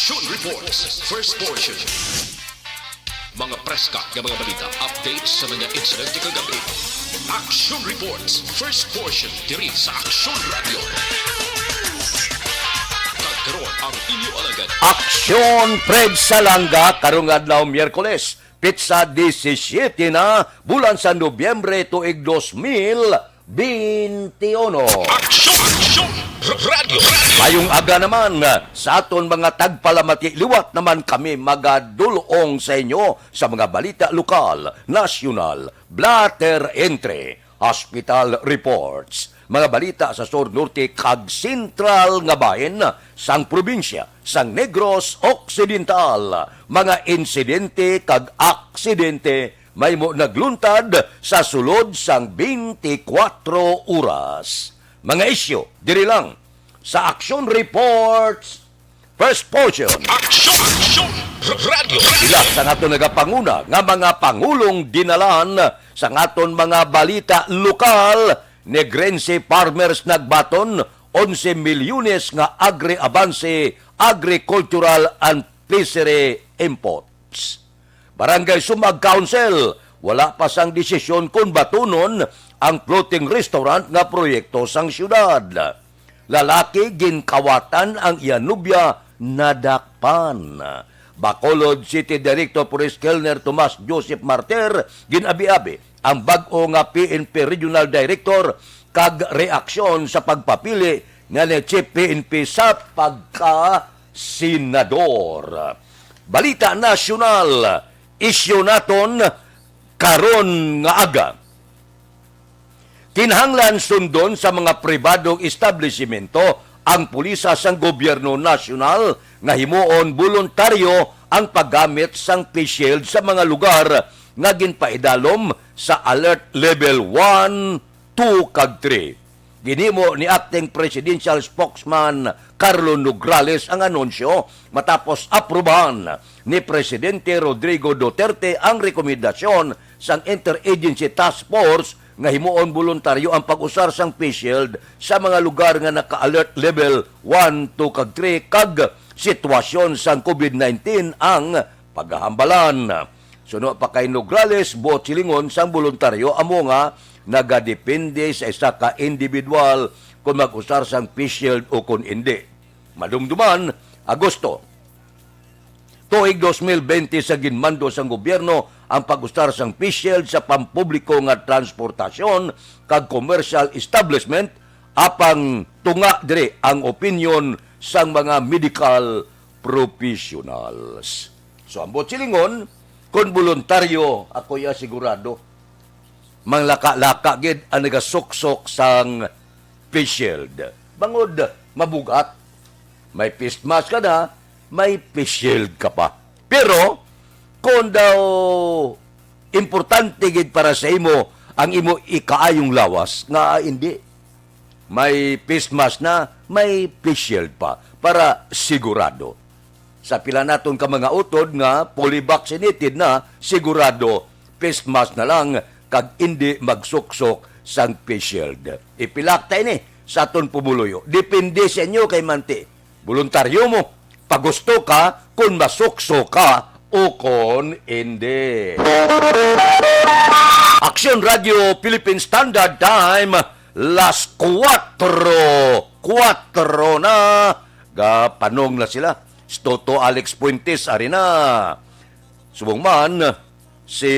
Action Reports, first portion. Mga preska ng mga balita, updates sa mga incident kagabi. Action Reports, first portion, diri sa Action Radio. Kagkaroon ang inyo alagad. Aksyon Fred Salanga karong adlaw Miyerkules. Pitsa 17 na bulan sa Nobyembre tuig 2021. Action Radio. Mayong aga naman sa aton mga tagpalamati liwat naman kami magadulong sa inyo sa mga balita lokal, nasyonal, blatter entry, hospital reports, mga balita sa Sur Norte kag Sentral nga bahin sang probinsya sang Negros Occidental, mga insidente kag aksidente may mo nagluntad sa sulod sang 24 oras. Mga isyo, diri lang sa Action Reports First Portion. Action Radio. Sila sa aton nagapanguna nga mga pangulong dinalan sa aton mga balita lokal. Negrense Farmers nagbaton 11 milyones nga agri-avanse agricultural and fishery imports. Barangay Sumag Council, wala pa sang desisyon kung batunon ang floating restaurant nga proyekto sang syudad. Lalaki ginkawatan ang iyanubya nadakpan. Bacolod City Director Police Kellner Tomas Joseph Martir ginabi-abi ang bag-o nga PNP Regional Director kag reaksyon sa pagpapili nga ni Chief PNP sa pagka-senador. Balita nasyonal, isyu naton karon nga aga. Kinahanglan sundon sa mga pribadong establishmento ang pulisa sang gobyerno nasyonal nga himuon voluntaryo ang paggamit sang face shield sa mga lugar nga ginpaidalom sa alert level 1, 2 kag 3. Ginhimo ni acting presidential spokesman Carlo Nograles ang anunsyo matapos aprubahan ni Presidente Rodrigo Duterte ang rekomendasyon sang Interagency Task Force nga himuon voluntaryo ang pag-usar sang face shield sa mga lugar nga naka-alert level 1, 2 kag 3 kag sitwasyon sang COVID-19 ang paghahambalan. Suno pa kay Nograles, buot silingon sang voluntaryo amo nga nagadepende sa isa ka individual kung mag-usar sang face shield o kung hindi. Madumduman, Agosto. Tuig 2020 sa ginmando sang gobyerno ang pag-usar sang face shield sa pampubliko nga transportasyon kag commercial establishment apang tunga dire ang opinion sang mga medical professionals. So ambot silingon, kung voluntaryo ako ya sigurado manglaka-laka gid ang nagasuksok sang face shield. Bangod mabugat, may face mask ka na, may face shield ka pa. Pero kung daw importante gid para sa imo ang imo ikaayong lawas nga hindi, may face mask na, may face shield pa para sigurado. Sa pila naton ka mga utod nga fully vaccinated na, sigurado face mask na lang kag hindi magsuksok sang face shield. Ipilakta ini sa aton pumuluyo. Depende sa inyo kay Manti. Voluntaryo mo. Pagusto ka kung masukso ka o kung hindi. Action Radio Philippine Standard Time, las 4 na. Gapanong na sila. Toto Alex Puentes arena. Subong man, si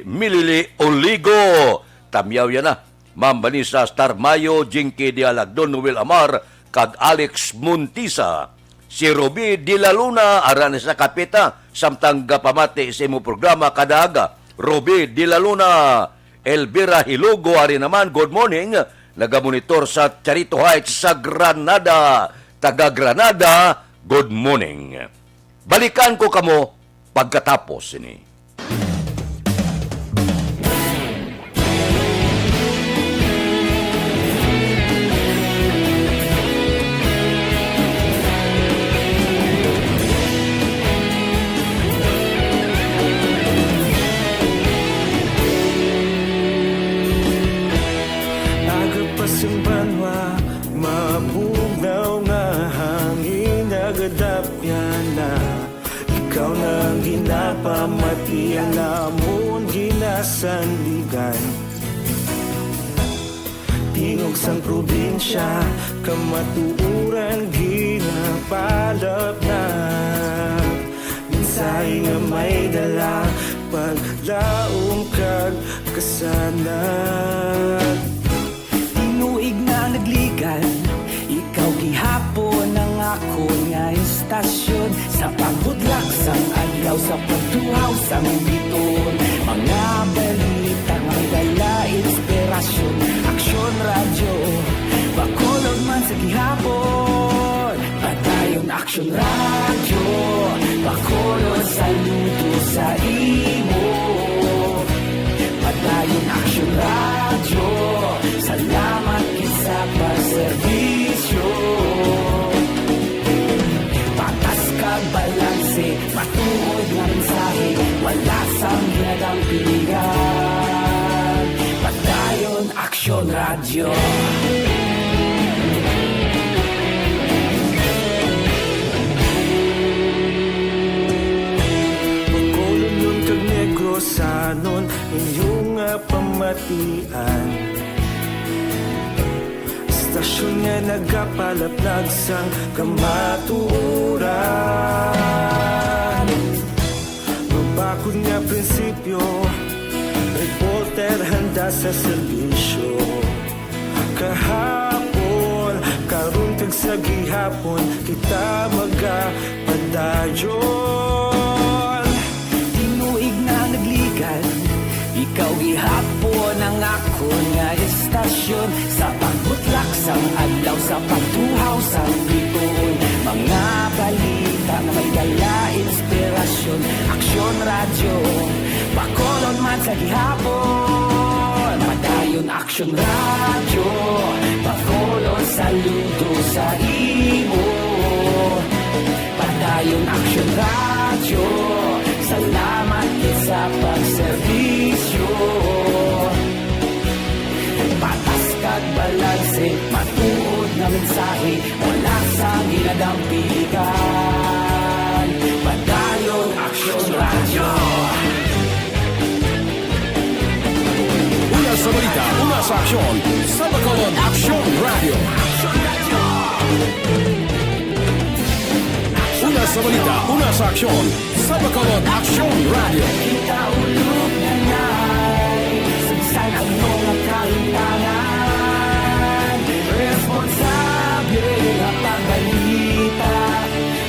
Milili Oligo. Tamyaw yan na. Ma'am Vanessa Star Mayo, Jinky Dialagdon, Noel Amar, kag Alex Muntisa. Si Ruby Di La Luna, aran sa kapita, samtang gapamati sa imo programa kadaga. Ruby Di La Luna, Elvira Hilugo, ari naman, good morning. Nagamonitor sa Charito Heights sa Granada. Taga Granada, good morning. Balikan ko kamo pagkatapos ini. Agapasumbanwa, mapunaw nga hangin, agadapyan Di alamon ginasandigan, tingog sang probinsya, kamatuuran ginapalap na. Minsay nga may dala, paglaong kag kasanat. Tinuig na nagligan, ikaw gihapon ang ako nga istasyon. Sa pagbudlak sang adlaw, sa pagtuhaw sang biton, mga balita nga dala inspirasyon. Aksyon radyo, bakulog man sa gihapon. Padayon aksyon radyo, bakulog saludo sa imo. Padayon aksyon radyo, salamat isa pa serbisyo. Patas kag balanse, matuod nga mensahe, wala sang ginadang pilihan. Padayon aksyon radyo. Pagkolon kag negrosanon, inyong nga pamatian. Istasyon nga nagapalaplag sang kamatuuran. Mabakod nga prinsipyo, reporter handa sa serbisyo. Kahapon, karon kag sa gihapon, kita magapadayon. Tinuig na nagligan, ikaw gihapon ang ako nga istasyon. Sa pagbutlak sang adlaw, sa pagtuhaw sang biton, mga balita nga may dala inspirasyon. Aksyon radyo, bakolon man sa gihapon. Padayon aksyon radyo, bakolon saludo sa imo. Padayon aksyon radyo, salamat sa pagserbisyo. Patas kag balanse, matuod na mensahe, wala sang ginadang pilihan. Padayon aksyon radyo. Una sa balita, una sa aksyon, sa Bacolod Aksyon Radio. Una sa balita, una sa aksyon, sa Bacolod Aksyon Radio. Kita ulog na na'y sagsan ang mga kaintangan. Responsable na pagbalita,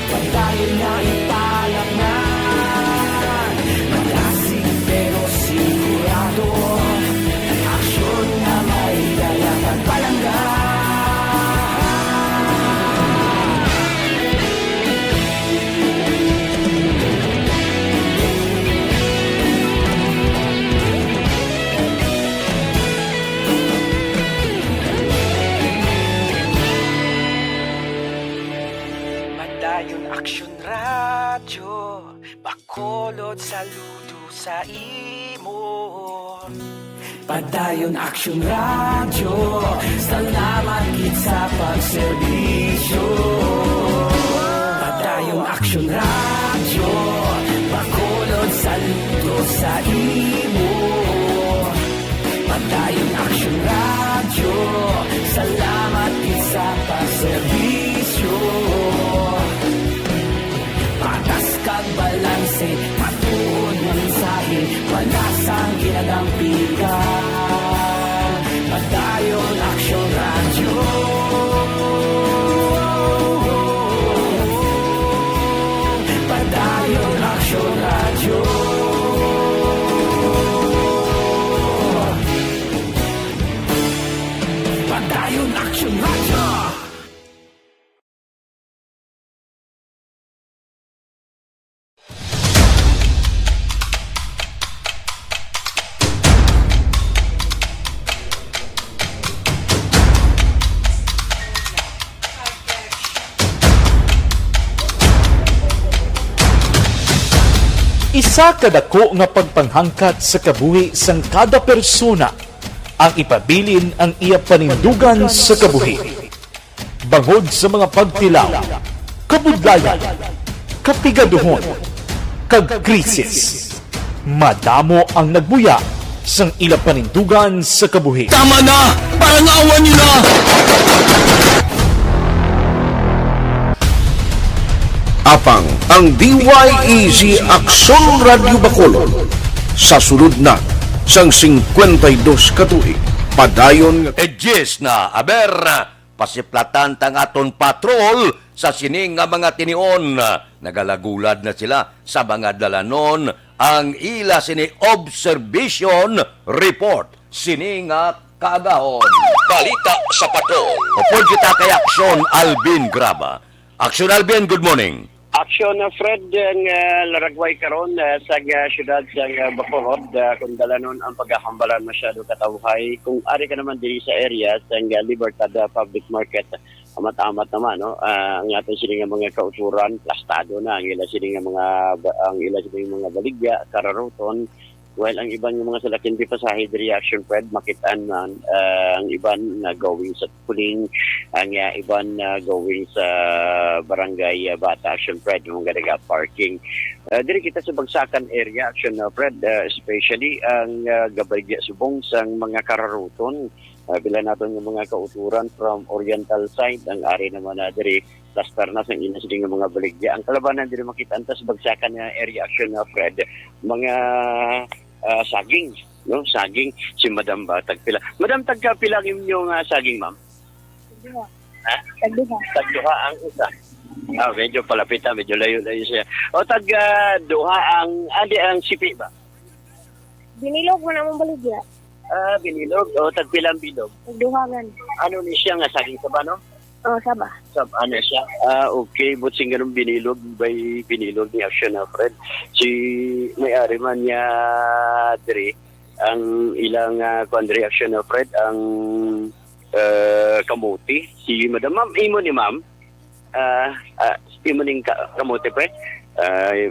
pagdayon na ipalak na. Malasig pero sigurado, aksyon na may dala pagpalangga. Padayon aksyon radyo, bakolod saludo sa imo. Padayon aksyon radyo, salamat gid sa pagserbisyo. Padayon aksyon radyo, bakolod saludo sa imo. Padayon aksyon radyo, salamat gid sa pagserbisyo. Patas kag balanse, matuod na mensahe, wala sang ginadang pilihan. Padayon aksyon radyo. Padayon aksyon radyo. Padayon aksyon radyo. Isa kadako nga pagpanghangkat sa kabuhi sang kada persona ang ipabilin ang iya panindugan sa kabuhi. Bangod sa mga pagtilaw, kabudlayan, kapigaduhon, kag krisis. madamo ang nagbuya sang ila panindugan sa kabuhi. Tama na! Parang awan nyo na! Apang ang DYEZ Aksyon Radio Bacolod sa sulod na sang 52 katuig. Padayon nga Edges na aber pasiplatan tang aton patrol sa sining nga mga tinion. Nagalagulad na sila sa mga dalanon ang ila sini observation report sini nga kaagahon. Balita sa patrol. Upod kita kay Aksyon Alvin Graba. Aksyon Alvin, good morning. Aksyon na Fred ang laragway karon sa syudad sa Bacolod kung dalanon ang paghahambalan masyado katawhay kung ari ka naman diri sa area sa Libertad Public Market amat-amat naman no ang aton sini nga mga kausuran plastado na ang ila sini nga mga baligya kararoton while ang iban yung mga salakin di pasahe reaction Fred makitaan man ang iban na going sa puling ang iban na going sa barangay Bata Action Fred yung gadaga parking diri kita sa bagsakan area action Fred especially ang gabaligya subong sang mga kararuton bila naton yung mga kauturan from oriental side ang ari naman na diri plaster na sa inasing mga baligya ang kalabanan diri makitaan sa bagsakan area action Fred mga saging no saging si Madam ba tagpila Madam tagpila inyong saging ma'am tagduha ang isa medyo palapit medyo layo siya o duha ang ang sipi ba binilog mo na mong baligya binilog o tagpilang bilog duhangan ano ni siya nga saging sa ba no saba ano siya okay but sing ganun binilog ni Action Fred si may-ari man niya diri ang ilang kuandri Action Fred ang kamuti si Madam Ma'am imo ni Ma'am imo ning kamuti Fred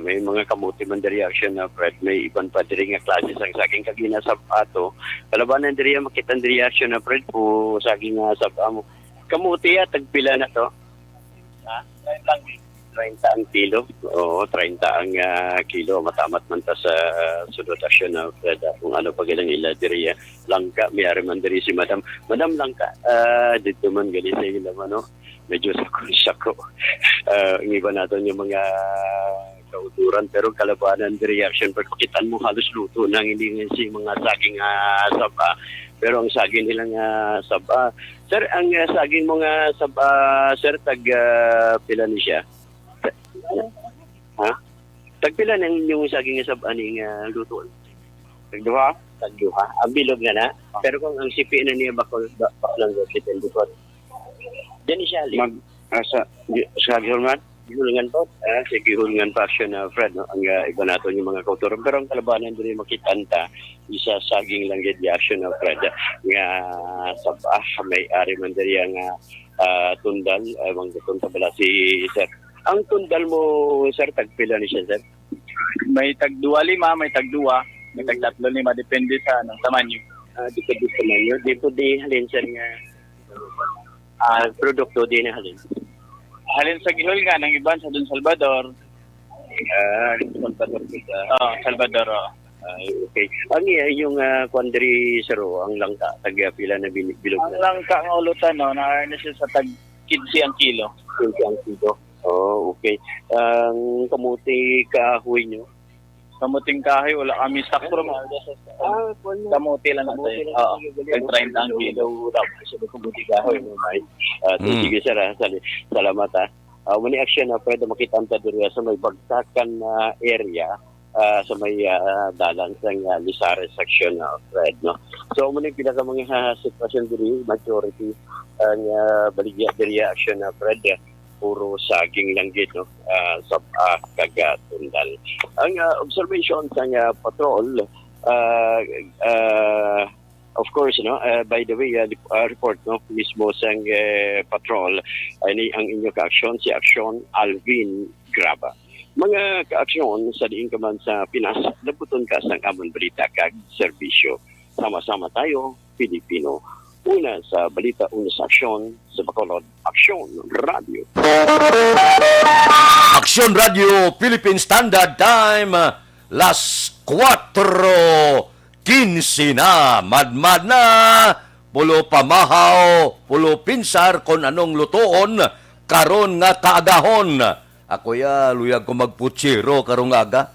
may mga kamuti man diri Action Fred may iban pa diri nga klase sang saging kagina sa ato kalabanan diri makita diri Action Fred po saging sa mo kamuti tagpila na to 30 ang kilo o 30 ang kilo matamat man ta sa sudot Action Fred kung ano pa gilang ila diri langka mayari man diri si Madam langka dito man gali sa ila no medyo sako ang iba natin yung mga kauturan pero kalabanan diri Action Fred pakitan mo halos luto nang hindi si mga saging saba pero ang saging nilang saba sir ang saging mga saba sir tag pila ni siya tagpila ng inyong saging saba ning luto tagduha ang bilog na pero kung ang sipi na niya baklang gawin dito diyan siya mag sa gihulngan po sa gihulngan pa Action Fred no? ang iba nato yung mga kauturan pero ang kalabanan doon yung makitanta isa saging lang gid Action Fred nga sabah may ari man diri ang tundal mga tunta bala si sir ang tundal mo sir tagpila ni siya sir may tag 2.5 may tag 2 may tag 3.5 depende sa tamanyo depende sa tamanyo dito di halin sir nga produkto din na halin sa gihol nga ng iban sa Don Salvador Salvador okay ang yung quandary sero ang langka tagpila na bilog ang langka nga ulutan no na siya sa tag 15 ang kilo okay ang kamuti kahoy nyo kamuting kahoy wala kami stock from kamuti lang natin tag 30 ang kilo kamuti kahoy no may sige sir salamat muni Action pwede makita diri sa may bagsakan area sa may dalan sa Lisares section Fred no so muni pinaka mga sitwasyon diri majority ang baligya diri Action Fred puro saging lang gid no sa kagatundal ang observation sa patrol of course no by the way report no mismo sang patrol ani ang inyo ka-aksyon si Aksyon Alvin Graba mga ka-aksyon sa diin ka man sa Pinas nabuton ka sang amon balita kag serbisyo sama-sama tayo Pilipino una sa balita una sa aksyon sa Bacolod Aksyon Radio Aksyon Radio Philippine Standard Time las 4:15 na. Madmad na. Pulo pamahaw, pulo pinsar kung anong lutoon, karon nga kaagahon. Ako luyag ko magputsiro karong aga.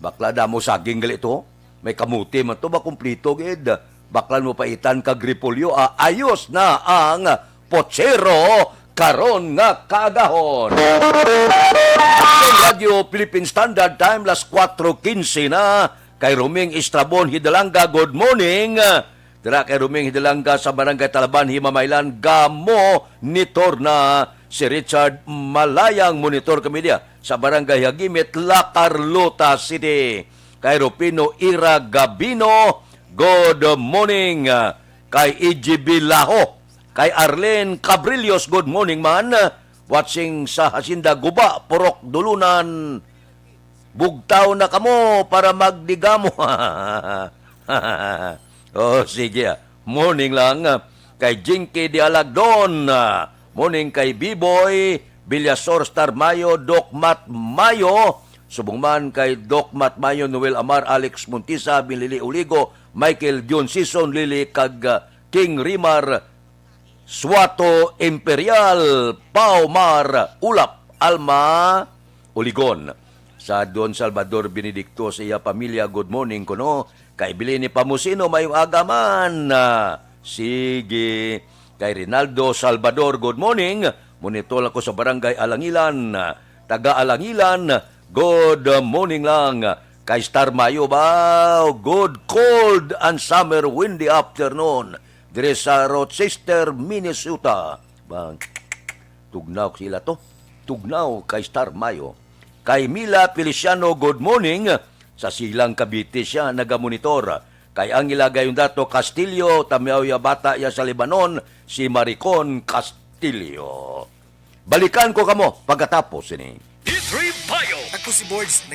Bakla da mo saging gali to. May kamuti man to ba kumplito gid. Bakla mo paitan kag repolyo. Ayos na ang potsero karon nga kaagahon. Action Radio Philippine Standard Time las 4:15 na. Kay Ruming Estrabon Hidalanga, good morning. Dira kay Ruming Hidalanga sa Barangay Talaban, Himamaylan, gamo nitor na si Richard Malayang, monitor kami dia sa Barangay Hagimit, La Carlota City. Kay Rupino Ira Gabino, good morning. Kay EGB Laho, kay Arlene Cabrillos, good morning man. Watching sa Hacienda Guba, Purok Dulunan. Bugtaw na kamo para magdigamo. Oh, sige. Morning lang. Kay Jinky de Alagdon. Morning kay B-Boy, Villasor Star Mayo, Doc Mat Mayo. Subong man kay Doc Mat Mayo, Noel Amar, Alex Montisa, Bilili Uligo, Michael John Sison, Lili kag King Rimar, Suato Imperial, Paumar, Ulap, Alma, Uligon. Sa Don Salvador Benedicto sa iya pamilya, good morning kuno. Kay Bilini Pamusino, mayong agaman. Sige. Kay Rinaldo Salvador, good morning. Monitor ako sa Barangay Alangilan. Taga Alangilan, good morning lang. Kay Star Mayo ba? Good cold and summer windy afternoon. Dire sa Rochester, Minnesota. Bang, tugnaw sila to. Tugnaw kay Star Mayo. Kay Mila Feliciano, good morning. Sa Silang Cavite siya nagamonitor. Kay ang ilagay yung dato Castillo, tamiyaw ya bata ya sa Lebanon, si Maricon Castillo. Balikan ko kamo pagkatapos ini. History Bio. Ako si Boards.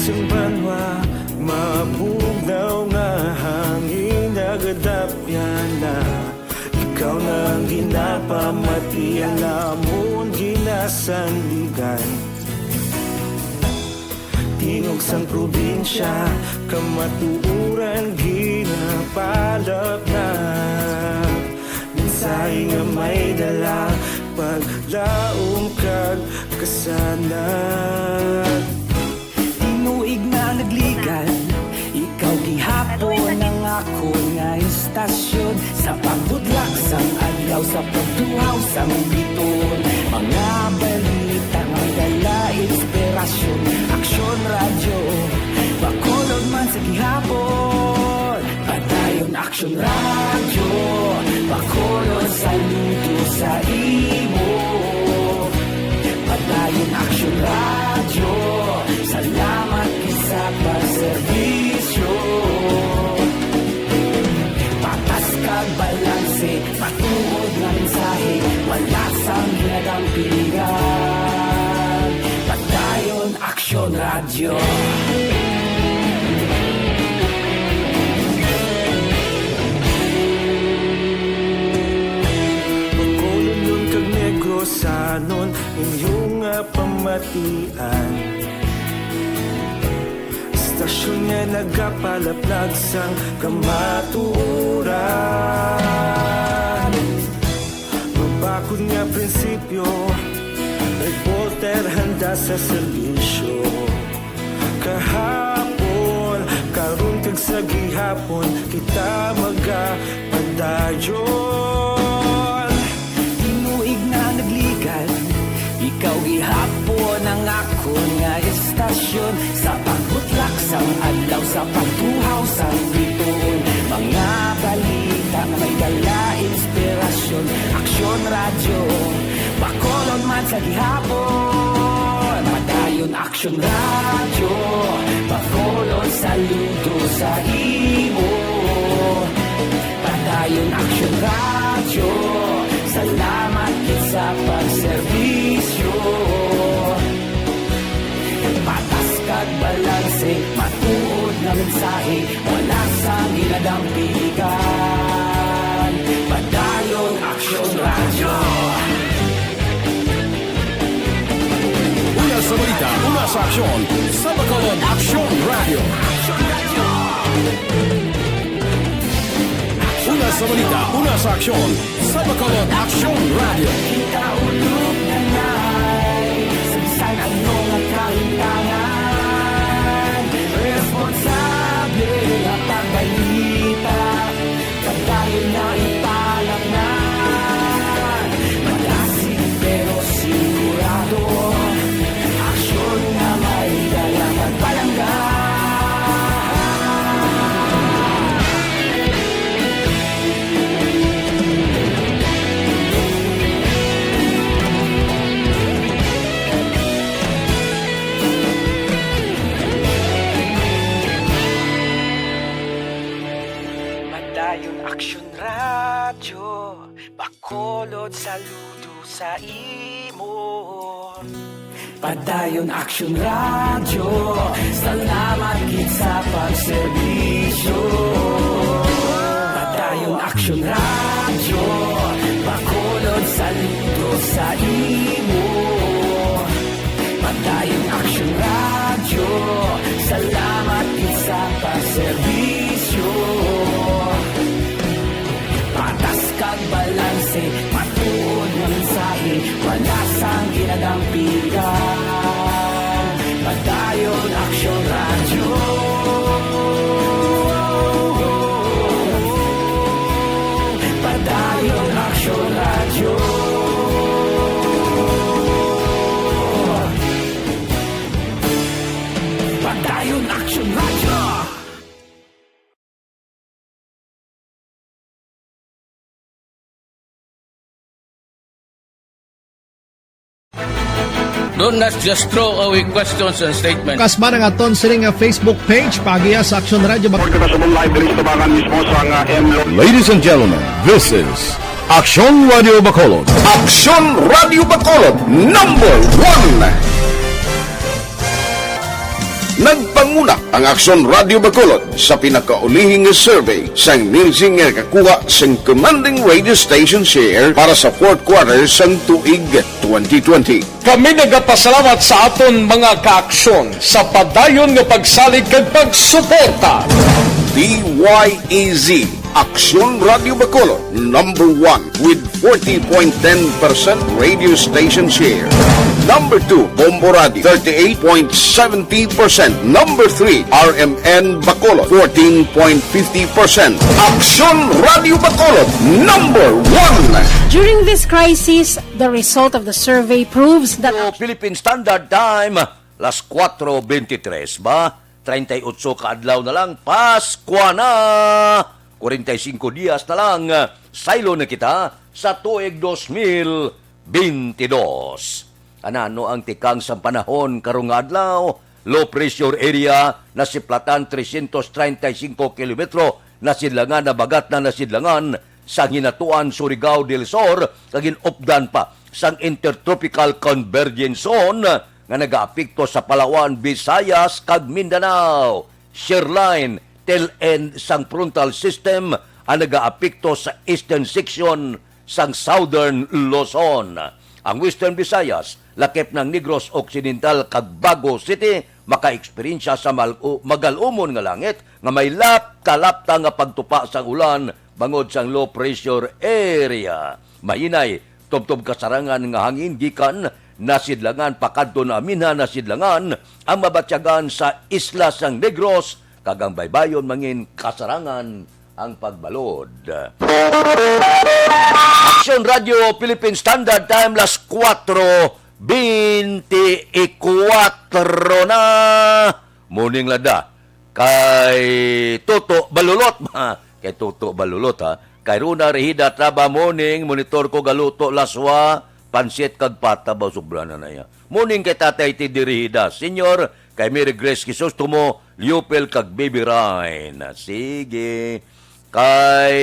Simbanwa, mabugnaw nga hangin nagadapyan na. Ikaw nang ginapamati, alamon ginasandigan. Tingog sang probinsya, kamatuuran ginapalap na. Minsay nga may dala, paglaom kag kasanan. Tinuig na nagligan, ikaw gihapon ang ako nga istasyon. Sa pagbudlak sang adlaw, sa pagtuhaw sang biton. Mga balita, may dala inspirasyon. Aksyon radyo, bakulog man sa gihapon. Padayon aksyon radyo, bakulog saludo sa imo. Padayon aksyon radyo, salamat sa pagserbisyo. Patas kag balanse, patuod na mensahe, wala sang ginagampiligan. Padayon aksyon radyo. Pagkulunod kag Negrosanon, inyong pamatian. Stasyon nga nagapalaplag sang kamaturan. Mabakod nga prinsipyo, reporter handa sa serbisyo. Kahapon, karon kag sa gihapon, kita magapadayon. Tinuig na nagligan, ikaw gihapon ang ako nga istasyon. Sa pagbutlak sang adlaw, sa pagtuhaw sang biton. Mga balita may dala inspirasyon. Aksyon radyo, bakolon man sa gihapon. Padayon aksyon radyo, bakolon saludo sa imo. Padayon aksyon radyo, salamat sa sa pagserbisyo. Patas kag balanse, matuod na mensahe, wala sa ginadampigan. Padayon Aksyon Radyo. Una sa balita, una sa aksyon, sa Bacolod Action Radio. Una sa balita, una sa aksyon, sa Bacolod Action Radio. Kaulog na na'y Sansan ano nga kahintangan. Responsable na pagbalita, pagdayon na ipalaknan. Malasig pero sigurado, aksyon na may dalang at palanggan. Padayon Aksyon Radyo, Bacolod saludo sa imo. Padayon Aksyon Radyo, salamat gid sa pagserbisyo. Padayon Aksyon Radyo, Bacolod saludo sa imo. Padayon Aksyon Radyo, salamat gid sa pagserbisyo. Patas kag balanse, matuod na mensahe, wala sang ginadampigan. Padayon Aksyon Radyo. Padayon Aksyon Radyo. Padayon Aksyon Radyo. Don't just throw away questions and statements. Kasbarang aton sining nga Facebook page pagiya sa Aksyon Radio. Ladies and gentlemen, this is Action Radio Bacolod. Aksyon Radio Bacolod, number 1. Nagpanguna ang Aksyon Radio Bacolod sa pinakaulihing survey sang Nielsen nga kakuha sang commanding radio station share para sa fourth quarter sang tuig 2020. Kami nagapasalamat sa aton mga kaaksyon sa padayon nga pagsalig kag pagsuporta. DYEZ, Aksyon Radio Bacolod, number 1 with 40.10% radio station share. Number 2, Bombo Radio, 38.70%. Number 3, RMN Bacolod, 14.50%. Aksyon Radio Bacolod, number 1. During this crisis, the result of the survey proves that Philippine Standard Time, las 4:23 ba? 38 kaadlaw na lang, Pasko na! 45 dias na lang, saylo na kita sa tuig 2022. Anano ang tikang sa panahon karong adlaw? Low pressure area na siplatan 335 kilometro na sidlangan na bagat na nasidlangan sa Hinatuan, Surigao del Sur, kagin opdan pa sang Intertropical Convergence Zone nga nagaapekto sa Palawan, Visayas, kag Mindanao. Shoreline, tail end sang frontal system ang nagaapekto sa eastern section sang Southern Luzon. Ang Western Visayas, lakip ng Negros Occidental kag Bago City, maka-eksperyensya sa magalumon nga langit nga may lapta-lapta nga pagtupa sang ulan bangod sang low pressure area. Mainay, tubtob kasarangan nga hangin gikan nasidlangan pakadto na aminha nasidlangan ang mabatyagan sa isla sang Negros kagang baybayon mangin kasarangan ang pagbalod. Aksyon Radio Philippine Standard Time, las 4:24 na. Muning lada kay Toto Balulot kay Toto Balulot ha. Kay Runa Rehida Traba morning, monitor ko galuto laswa, pansit kag pata ba sobrana na ya. Morning kay Tatay Tidi Rehida, Senior, kay Mary Grace Kisostomo, Liupel kag Baby Ryan. Sige. Kay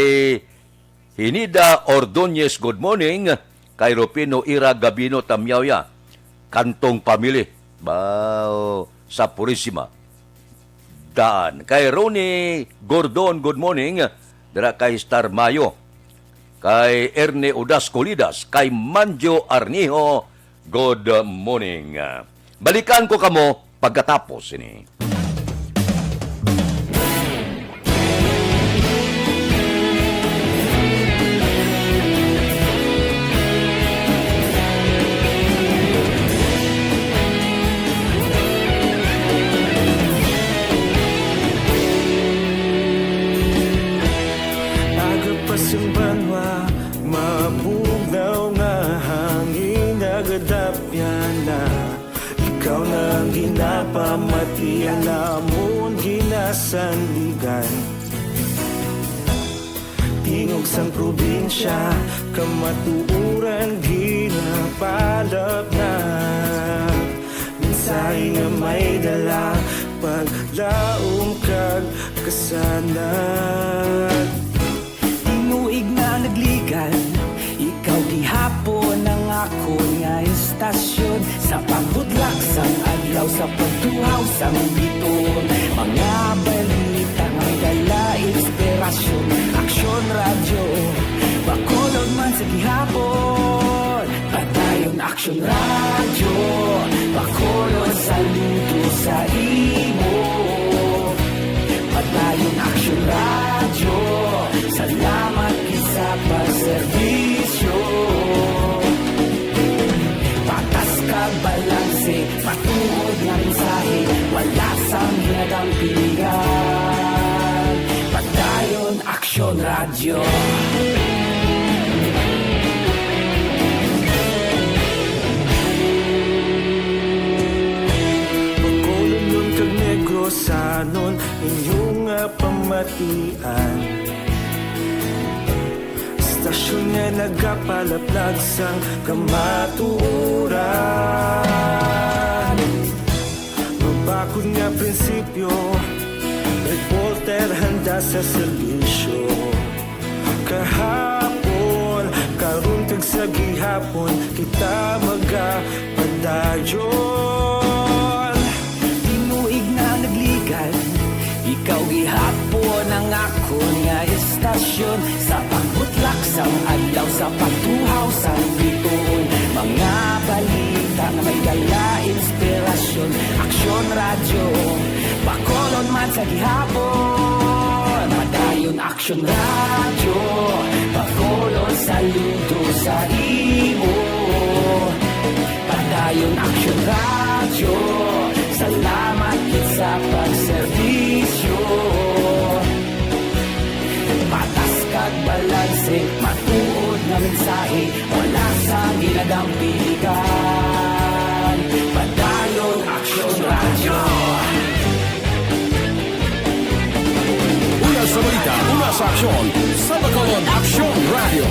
Hinida Ordonez, good morning. kay Rufino Ira Gabino Tamyawya, Kantong Pamili, bao sa Purisima. Daan. Kay Ronnie Gordon, good morning. Dara kay Star Mayo. Kay Erne Udas Colidas. Kay Manjo Arnijo, good morning. Balikan ko kamo pagkatapos ini. Pasimbanwa, mabugnaw nga hangin nagadapyan na. Ikaw na ang ginapamatian namon ginasandigan. Tingog sang probinsya, kamatuuran ginapalap na. Mensahe nga may dala, paglaom kag kasanat. Tinuig na nagligan, ikaw gihapon ang ako nga istasyon. Sa pagbudlak sang adlaw, sa pagtuhaw sang biton. Mga balita nga dala inspirasyon. Aksyon radyo, bakolod man sa gihapon. Padayon aksyon radyo, bakolod saludo sa imo. Padayon aksyon radyo, salamat sa pagserbisyo. Patas kag balanse, patuod nga mensahe, wala sang hinagang pilihan. Padayon aksyon radyo. Bacolod nun kag Negrosanon, inyong pamatian. Stasyon nga nagapalaplag sang kamaturan. Mabakod nga prinsipyo, reporter handa sa serbisyo. Kahapon, karun kag sa gihapon, kita magapadayon. Tinuig na nagligan, ikaw gihapon ang ako nga istasyon. Sa pagbutlak sang adlaw, sa pagtuhaw sang biton. Mga balita na may dala inspirasyon. Aksyon radyo, bakolod man sa gihapon. Padayon aksyon radyo, bakolod saludo sa imo. Padayon aksyon radyo, salamat kit sa pagserbisyo. Patas kag balanse, matuod nga mensahe, wala sa ginagang pilihan. Padayon aksyon radyo. Una sa balita, una sa aksyon, sa Bacolod Aksyon Radio.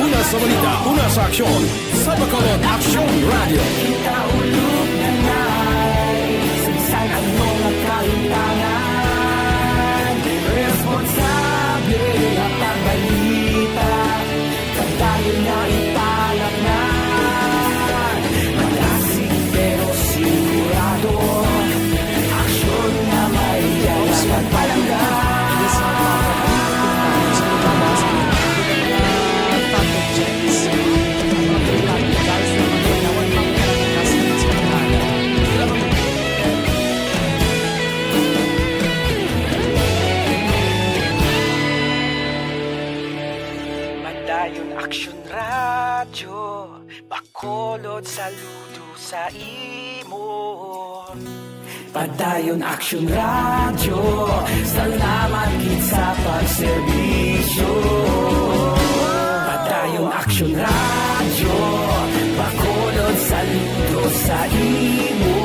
Una sa balita, una sa aksyon, sa Bacolod Aksyon Radio. Kita ulog na na'y sagsay ang mga kahintangan. Responsable na pagbalita, pagdayo na ipalak na. Malasig pero sigurado, aksyon na may yalang palanggan. Padayon aksyon radyo, bakolod saludo sa imo. Padayon aksyon radyo, salamat kit sa pagserbisyo. Padayon aksyon radyo, bakolod saludo sa imo.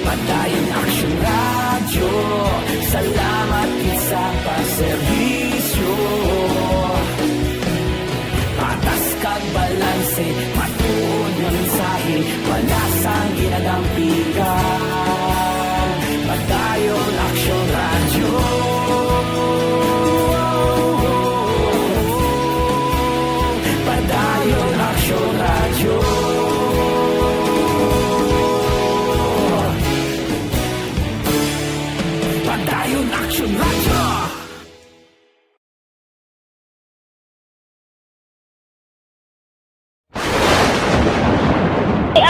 Padayon aksyon radyo, salamat kit sa pagserbisyo. Patas kag balanse, matuod nga mensahe, wala sang ginagang pilihan. Padayon aksyon radyo.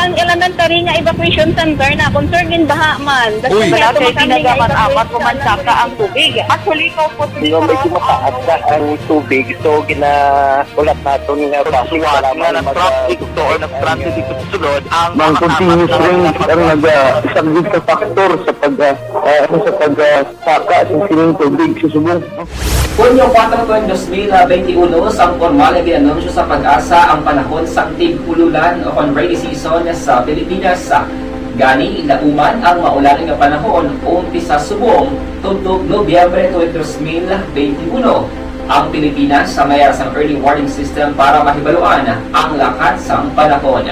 ang elementary nga evacuation center na concern din baha man. Uy. Wala kay tinagaman apat ko man saka ang tubig. Actually, ko po Yung medyo mataas na ang tubig, so ulat natin nga basiwat nga nag-traffic to or nag-traffic dito sa sulod. Ang continuous rain ang nag-subject sa factor sa pagsaka sa sining tubig sa subong. Hunyo 4, 2021, sang formal na ginanunsyo sa Pag-asa ang panahon sa tig-ululan o rainy season sa Pilipinas. Gani, nauman ang maulan nga panahon umpisa subong tugtog Nobyembre 2021. Ang Pilipinas sa mayroon sang early warning system para mahibaluan ang lakat sa panahon.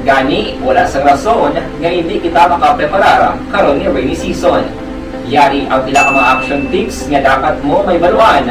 Gani, wala sa rason nga hindi kita makapreparar karon nga rainy season. Yari ang pila ka mga action tips nga dapat mo may baluan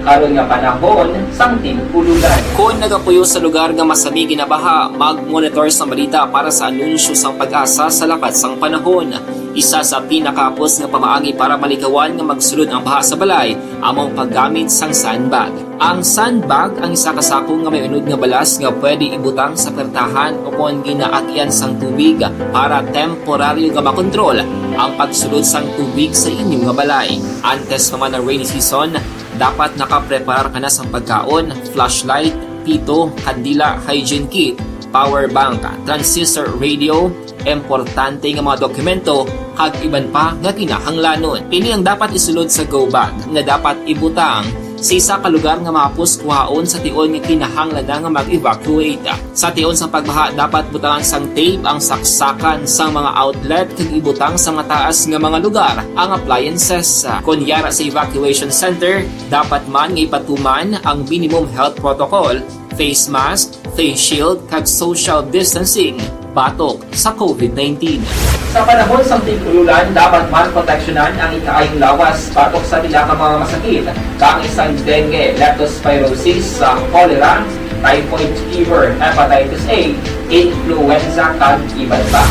karon nga panahon sang tig-ululan. Kung nagapuyo sa lugar nga masami ginabaha, mag-monitor sa balita para sa anunsyo sang Pag-asa sa lakat sang panahon. Isa sa pinakapos nga pamaagi para malikawan nga magsulod ang baha sa balay, among paggamit sang sandbag. Ang sandbag ang isa ka sako nga may unod nga balas nga pwede ibutang sa pertahan o kung ginaakyan sang tubig para temporaryo nga makontrol ang pagsulod sang tubig sa inyong nga balay. Antes pa man ang rainy season, dapat nakapreparar ka na sa pagkaon, flashlight, pito, kandila, hygiene kit, power bank, transistor radio, importante nga mga dokumento, kag iban pa nga kinahanglanon. Pili ang dapat isulod sa go bag nga dapat ibutang sa isa ka lugar nga mapus kuhaon sa tion nga kinahanglan nga mag-evacuate. Sa tion sa pagbaha dapat butangan sang tape ang saksakan sang mga outlet kag ibutang sa mataas nga mga lugar ang appliances. Kunyara sa evacuation center, dapat man nga ipatuman ang minimum health protocol, face mask, face shield kag social distancing batok sa COVID-19. Sa panahon sa tig-ululan, dapat man proteksyonan ang ikaayong lawas batok sa pila ka mga masakit, kang isang dengue, leptospirosis, cholera, typhoid fever, hepatitis A, influenza, kag iban pa.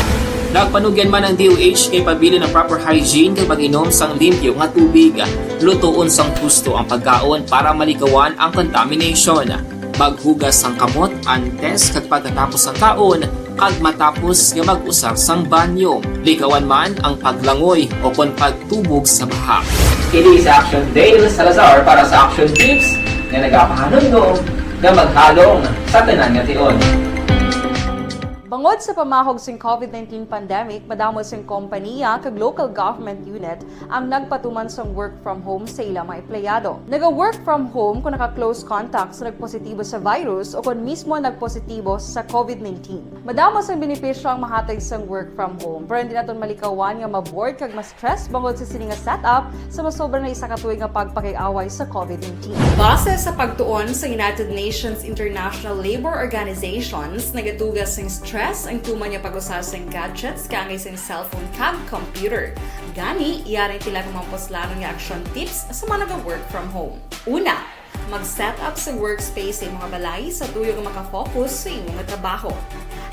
Nagpanugyan man ang DOH kay pabili ng proper hygiene kay pag-inom sang limpyo nga tubig. Lutuon sang gusto ang pagkaon para malikawan ang contamination. Maghugas sang kamot antes kag pagkatapos ang kaon kag matapos nga mag-usar sang banyo. Likawan man ang paglangoy o kon pagtubog sa baha. Kini sa Action Dale Salazar para sa Action Tips nga nagapahanundong nga maghalong sa tanan nga tion. Bangod sa pamahog sing COVID-19 pandemic, madamo sing kompanya kag local government unit ang nagpatuman sang work from home sa ilang mga empleyado. Naga-work from home kung naka-close contact sa nagpositibo sa virus o kung mismo nagpositibo sa COVID-19. Madamo sang benepisyo ang mahatag sang work from home, pero hindi naton malikawan nga ma-bored kag ma-stress bangod sa sini nga setup sa masobra na isa ka tuig nga pagpakiaway sa COVID-19. Base sa pagtuon sa United Nations International Labour Organizations, nagatugas sing stress ang tuman niya pag-usar sa gadgets kangay sa cellphone kag computer. Gani, iyaring tila kumamposlano nga action tips sa mga nag-work from home. Una, mag-set up sa workspace sa mga balay sa tuyo nga makafocus sa imong trabaho.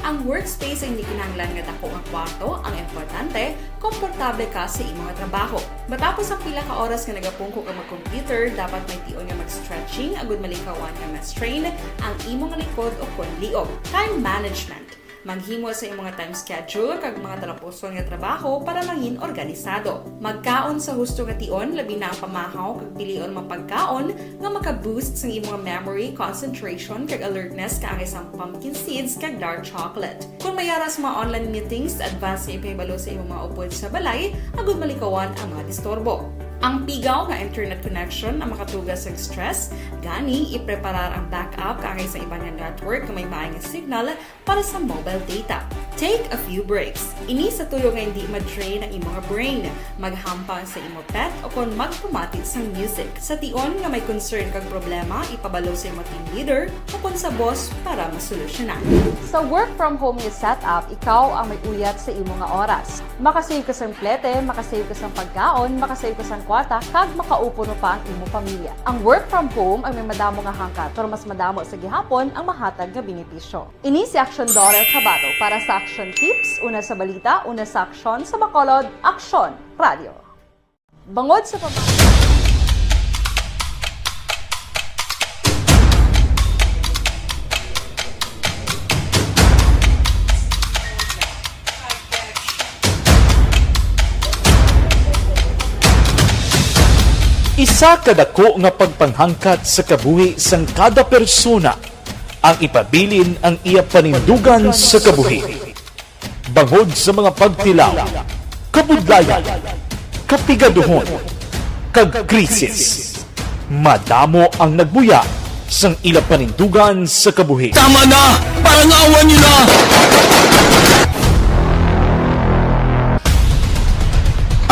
Ang workspace ay hindi kinahanglan nga dako ang kwarto, ang importante, komportable ka sa imong trabaho. Matapos ang pila ka oras nga nagapungko ka mag-computer, dapat may tion nga mag-stretching agud malikawan nga ma-strain ang imong likod o kon liog. Time management. Maghimo sa imong time schedule kag mga talapuson nga trabaho para mangin organisado. Magkaon sa husto nga tion, labi na ang pamahaw kag pilion mapagkaon nga maka-boost sa imong memory, concentration kag alertness kaangay sa pumpkin seeds kag dark chocolate. Kung mayaras mga online meetings, advance sa ipahibalo sa imong mga upod sa balay, agud malikawan ang mga disturbo. Ang pigaw nga internet connection ang makatugas sa stress, gani ipreparar ang backup kaangay sa ibang network nga may maayong signal para sa mobile data. Take a few breaks. Ini sa tuyo nga hindi ma-drain ang imong brain. Maghampang sa imong pet o kon magpumatid sang music. Sa tion nga may concern kag problema, ipabalo sa imong team leader o kon sa boss para masolusyonan. Sa work from home nga setup, ikaw ang may uyat sa imong nga oras. Makasave ka sang plete, makasave ka sang pagkaon, makasave ka sang kwarta, kag makaupo no pa ang imong pamilya. Ang work from home ay may madamo nga hangkat, pero mas madamo sa gihapon ang mahatag nga benepisyo. Ini si Action Dorel Cabato para sa Action Tips, una sa balita, una sa aksyon sa Bacolod, Aksyon Radio. Bangod sa Isa kadako nga pagpanghangkat sa kabuhi sang kada persona ang ipabilin ang iya panindugan sa kabuhi. Bangod sa mga pagtilaw, kabudlayan, kapigaduhon, kag krisis. Madamo ang nagbuya sang ila panindugan sa kabuhi. Tama na! Parang awan nyo na!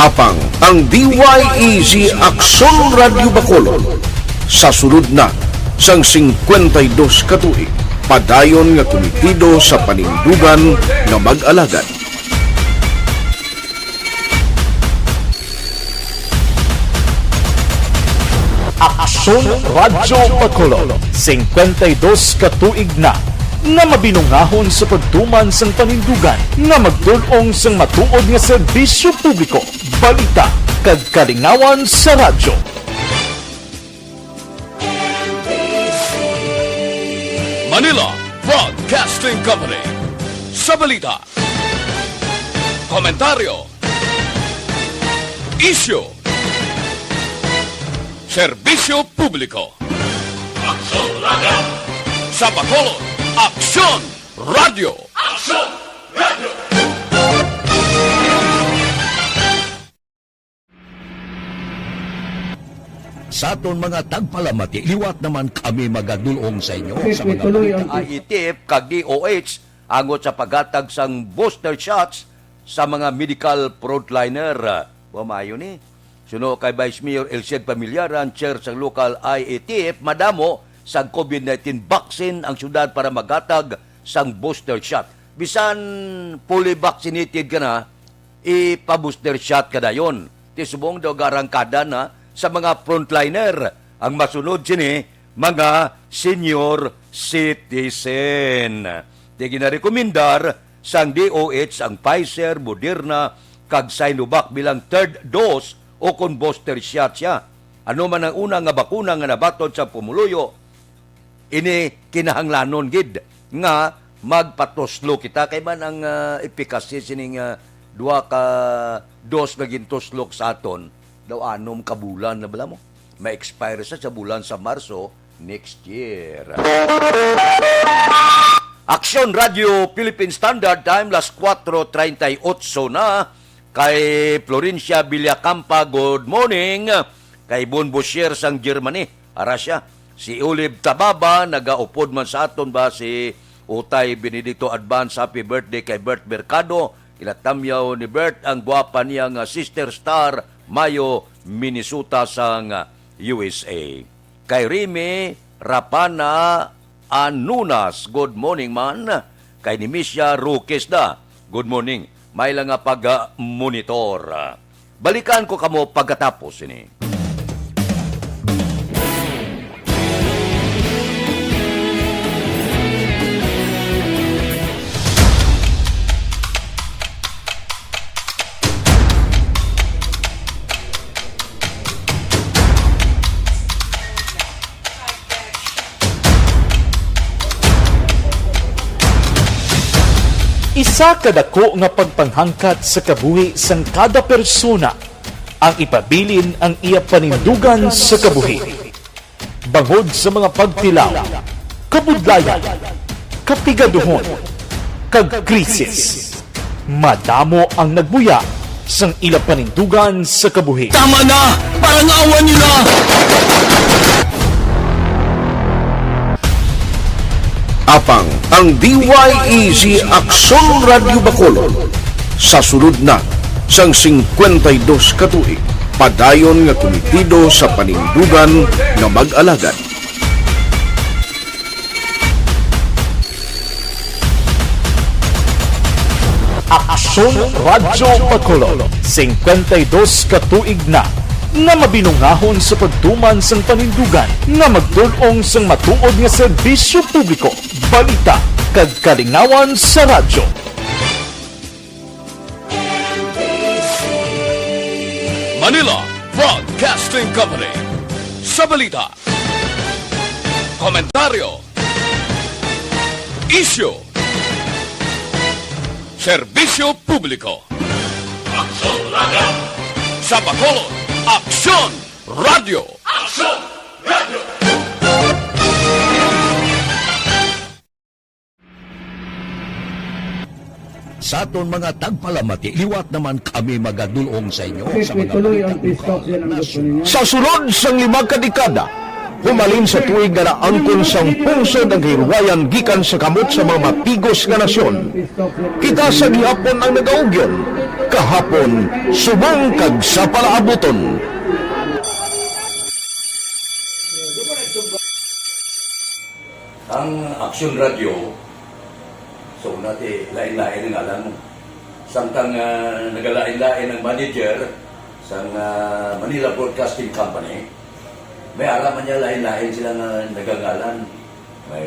Apang ang DYEZ Aksyon Radio Bacolod sa sulod na sang 52 katuig padayon nga komitido sa panindugan nga mag-alagad. Aksyon Radio Bacolod 52 katuig na nga mabinungahon sa pagtuman sang panindugan nga magdulong sang matuod nga serbisyo publiko, balita kag kalingawan sa radyo. Manila Broadcasting Company. Sa balita, komentaryo, isyu, serbisyo publiko. Aksyon Radio! Sa Bacolod, Aksyon Radio! Aksyon Radio! Sa aton mga tagpalamati, liwat naman kami magadulong sa inyo sa mga IETF kag DOH angot sa paghatag sang booster shots sa mga medical frontliner. Bumayo ni. Suno kay Vice Mayor Elcied Pamillaran, chair sa local IETF, madamo sa COVID-19 vaccine ang syudad para maghatag sang booster shot. Bisan fully vaccinated ka na, ipa-booster shot ka na yun. Tisubong daw garangkada na sa mga frontliner. Ang masunod sini, mga senior citizen. Di ginarekomendar sang DOH ang Pfizer, Moderna, kag Sinovac bilang third dose o kung booster shot siya. Ano man ang unang nga bakuna nga nabatod sa pumuluyo, ini kinahanglanon gid nga magpatoslo kita. Kay man ang efficacy sining duha ka dose nga gintoslok sa aton, daw anom ka bulan na bala mo. Ma-expire sa bulan sa Marso next year. Aksyon Radio Philippine Standard Time, las 4:38 na. Kay Florencia Villacampa, good morning. Kay Bon Boscher sang Germany, ara siya. Si Olive Tababa, nagaupod man sa aton ba si Utay Benedicto, advance happy birthday kay Bert Mercado. Ilatamyaw ni Bert ang gwapa niyang sister star Mayo, Minnesota sang USA. Kay Remy Rapana Anunas, good morning man. Kay Nimisha Ruquesda, good morning. May lang nga pag-monitor. Balikan ko kamo pagkatapos ini. Isa kadako nga pagpanghangkat sa kabuhi sang kada persona ang ipabilin ang iya panindugan sa kabuhi. Bangod sa mga pagtilaw, kabudlayan, kapigaduhon, kag krisis. Madamo ang nagbuya sang ila panindugan sa kabuhi. Tama na! Parang awan nyo na! Apang ang DYEZ Aksyon Radio Bacolod sa sulod na sang 52 katuig padayon nga komitido sa panindugan nga mag-alagad. Aksyon Radio Bacolod 52 katuig na nga mabinungahon sa pagtuman sang panindugan nga magdulong sang matuod nga serbisyo publiko, balita kag kalingawan sa radyo. Manila Broadcasting Company. Sa balita, komentaryo, isyu, serbisyo publiko. Aksyon Radio! Sa Bacolod, Aksyon Radio. Sa aton mga tagpalamati, liwat naman kami magadulong sa inyo sa mga Sa sulod sang 5 kadekada, humalin sa tuig nga naangkon sang pungsod ang hirwayan gikan sa kamot sa mga mapigos nga nasyon. Kita sa gihapon ang nagaugyon, kahapon subong kag sa palaabuton. Ang Action Radio, so natin lain-lain ang alam mo. Samtang nagalain-lain ang manager sa Manila Broadcasting Company, may araman niya lain-lain sila nga nagangalan. May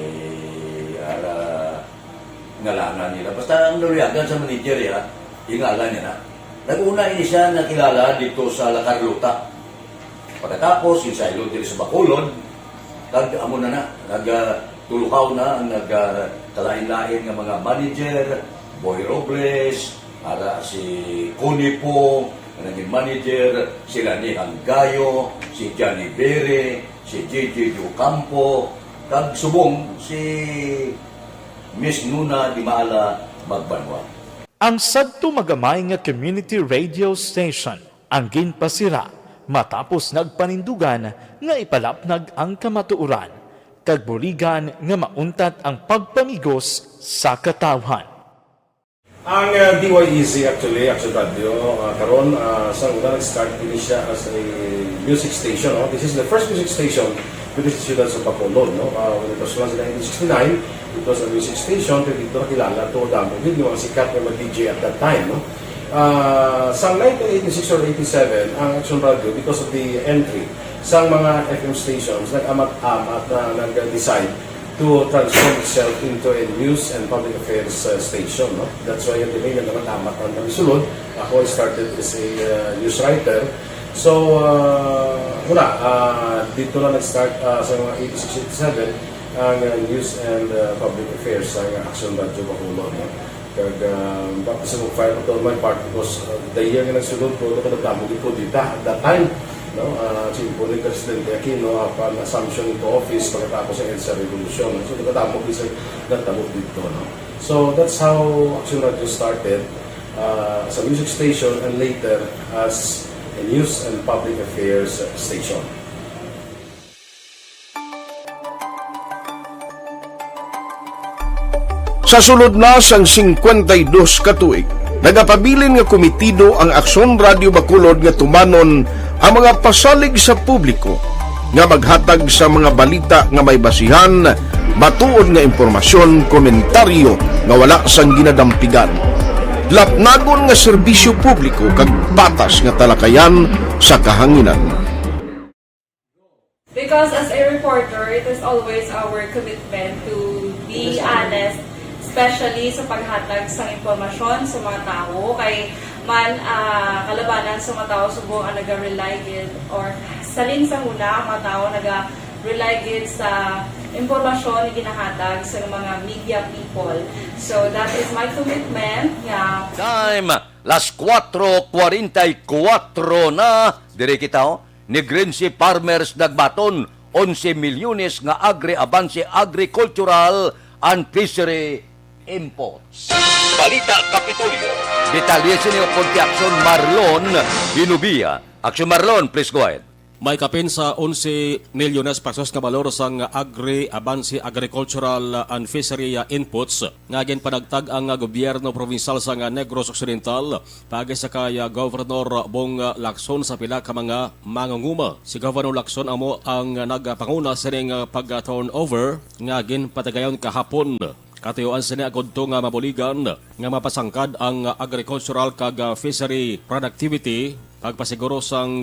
ngalangan nila. Basta ang naluyagan sa manager ya, ingalan niya na. Nag-una siya nakilala dito sa La Carlota. Pagkatapos, yung sa ilo dito sa Bacolod, amo na nagtulukaw na ang nagkalain-lain ng mga manager, Boy Robles, si Connie po, naging manager, sila ni Hanggayo, si Johnny Bere, si JJ Ducampo, kag subong si Miss Nuna Di Maala Magbanwa. Ang sadto magamay nga community radio station ang ginpasira matapos nagpanindugan nga ipalapnag ang kamatuoran kag buligan nga mauntat ang pagpamigos sa katawhan. Ang DYEZ actually, Action Radio, karon sa una nag-start din siya as a music station. No? This is the first music station with the Ciudad sa Bacolod. No? When it was launched in 1969, it was a music station. Pero dito nakilala to damo din yung mga sikat na DJ at that time. No? Sa 1986 or 87, ang Action Radio, because of the entry sa mga FM stations, nag-amat-amat na nag-decide to transform itself into a news and public affairs station. No? That's why yung name naman amat ang sulod. Ako started as a news writer. So, dito na nag-start sa mga 86-87 ang news and public affairs sa Action Radio Bacolod. No? Kag baptism of fire to my part because the year nga nagsulod ko, nagdamo ko dito at that time. No, si President Aquino upon assumption into office pagkatapos ng EDSA Revolution. So, nagkatamo bisa nagtamo dito. No? So, that's how Action Radio started as a music station and later as a news and public affairs station. Sa sulod na sang 52 katuig, nagapabilin nga komitido ang Aksyon Radio Bacolod nga tumanon ang mga pasalig sa publiko nga maghatag sa mga balita nga may basihan, matuod nga impormasyon, komentaryo nga wala sang ginadampigan. Lapnagon nga serbisyo publiko kag patas nga talakayan sa kahanginan. Because as a reporter, it is always our commitment to be honest, especially sa paghatag sa impormasyon sa mga tao kay man kalabanan sa mga tao subong ang naga-rely gid or salin sa una ang mga tao naga-rely gid sa impormasyon na ginahatag sa mga media people. So that is my commitment. Yeah. Time, las 4:44 na, dire kita Negrense Farmers nagbaton 11 milyones nga agri-avanse agricultural and fishery imports. Balita Kapitolyo. Detalye niyo po Action Marlon Binubia. Action Marlon, please go ahead. May kapin sa 11 milyones pesos nga balor sang agri-avansi agricultural and fishery inputs nga ginpanagtag ang gobyerno provincial sa Negros Occidental pagi sa kaya Governor Bong Lacson sa pila ka mga mangunguma. Si Governor Lacson amo ang nagpanguna sa ring pag-turnover nga ginpatagayon kahapon. Katuyuan sini agudto nga mabuligan nga mapasangkad ang agricultural kag fishery productivity, pagpasiguro sang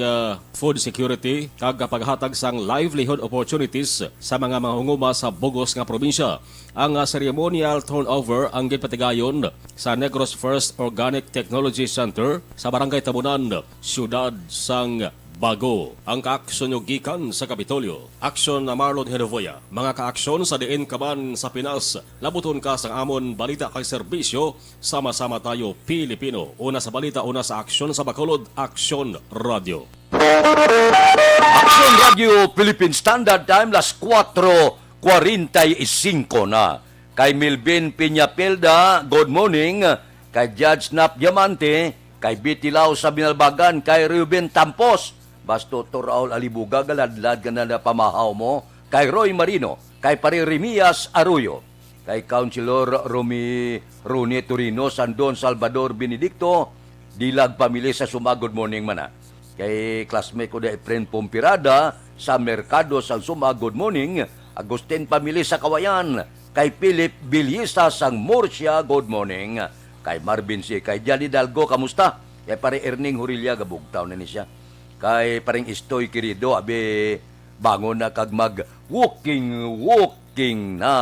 food security kag paghatag sang livelihood opportunities sa mga manghunguma sa bugos nga probinsya. Ang ceremonial turnover ang ginpatigayon sa Negros First Organic Technology Center sa Barangay Tabunan, Siyudad sang Bago. Ang kaaksyon yung gikan sa Kapitolyo. Aksyon na Marlon Henovoya. Mga kaaksyon sa diin kaban sa Pinas. Labuton ka sang amon balita kay serbisyo. Sama-sama tayo Pilipino. Una sa balita, una sa aksyon sa Bacolod, Aksyon Radio. Action Radio Philippine Standard Time, las 4:45 na. Kay Milvin Piñapelda, good morning. Kay Judge Nap Diamante, kay Bitilaw sa Binalbagan, kay Ruben Tampos. Basto to Raul Alibuga, galadlad ka na pamahaw mo. Kay Roy Marino, kay Pare Remias Arroyo. Kay Councilor Roni Torino, Sandon Salvador Benedicto, Dilag Pamili sa Sumagod Morning Mana. Kay classmate ko na Efren Pompirada sa Mercado sa Sumagod Morning, Agustin Pamili sa Kawayan, kay Philip Bilyesa sang Murcia, good morning. Kay Marvin C. Kay Jali Dalgo, kamusta? Kay Pare Erning Hurilla, gabugtaw na ni siya. Kay Paring Istoy Querido, abe, bangon na kag mag-walking na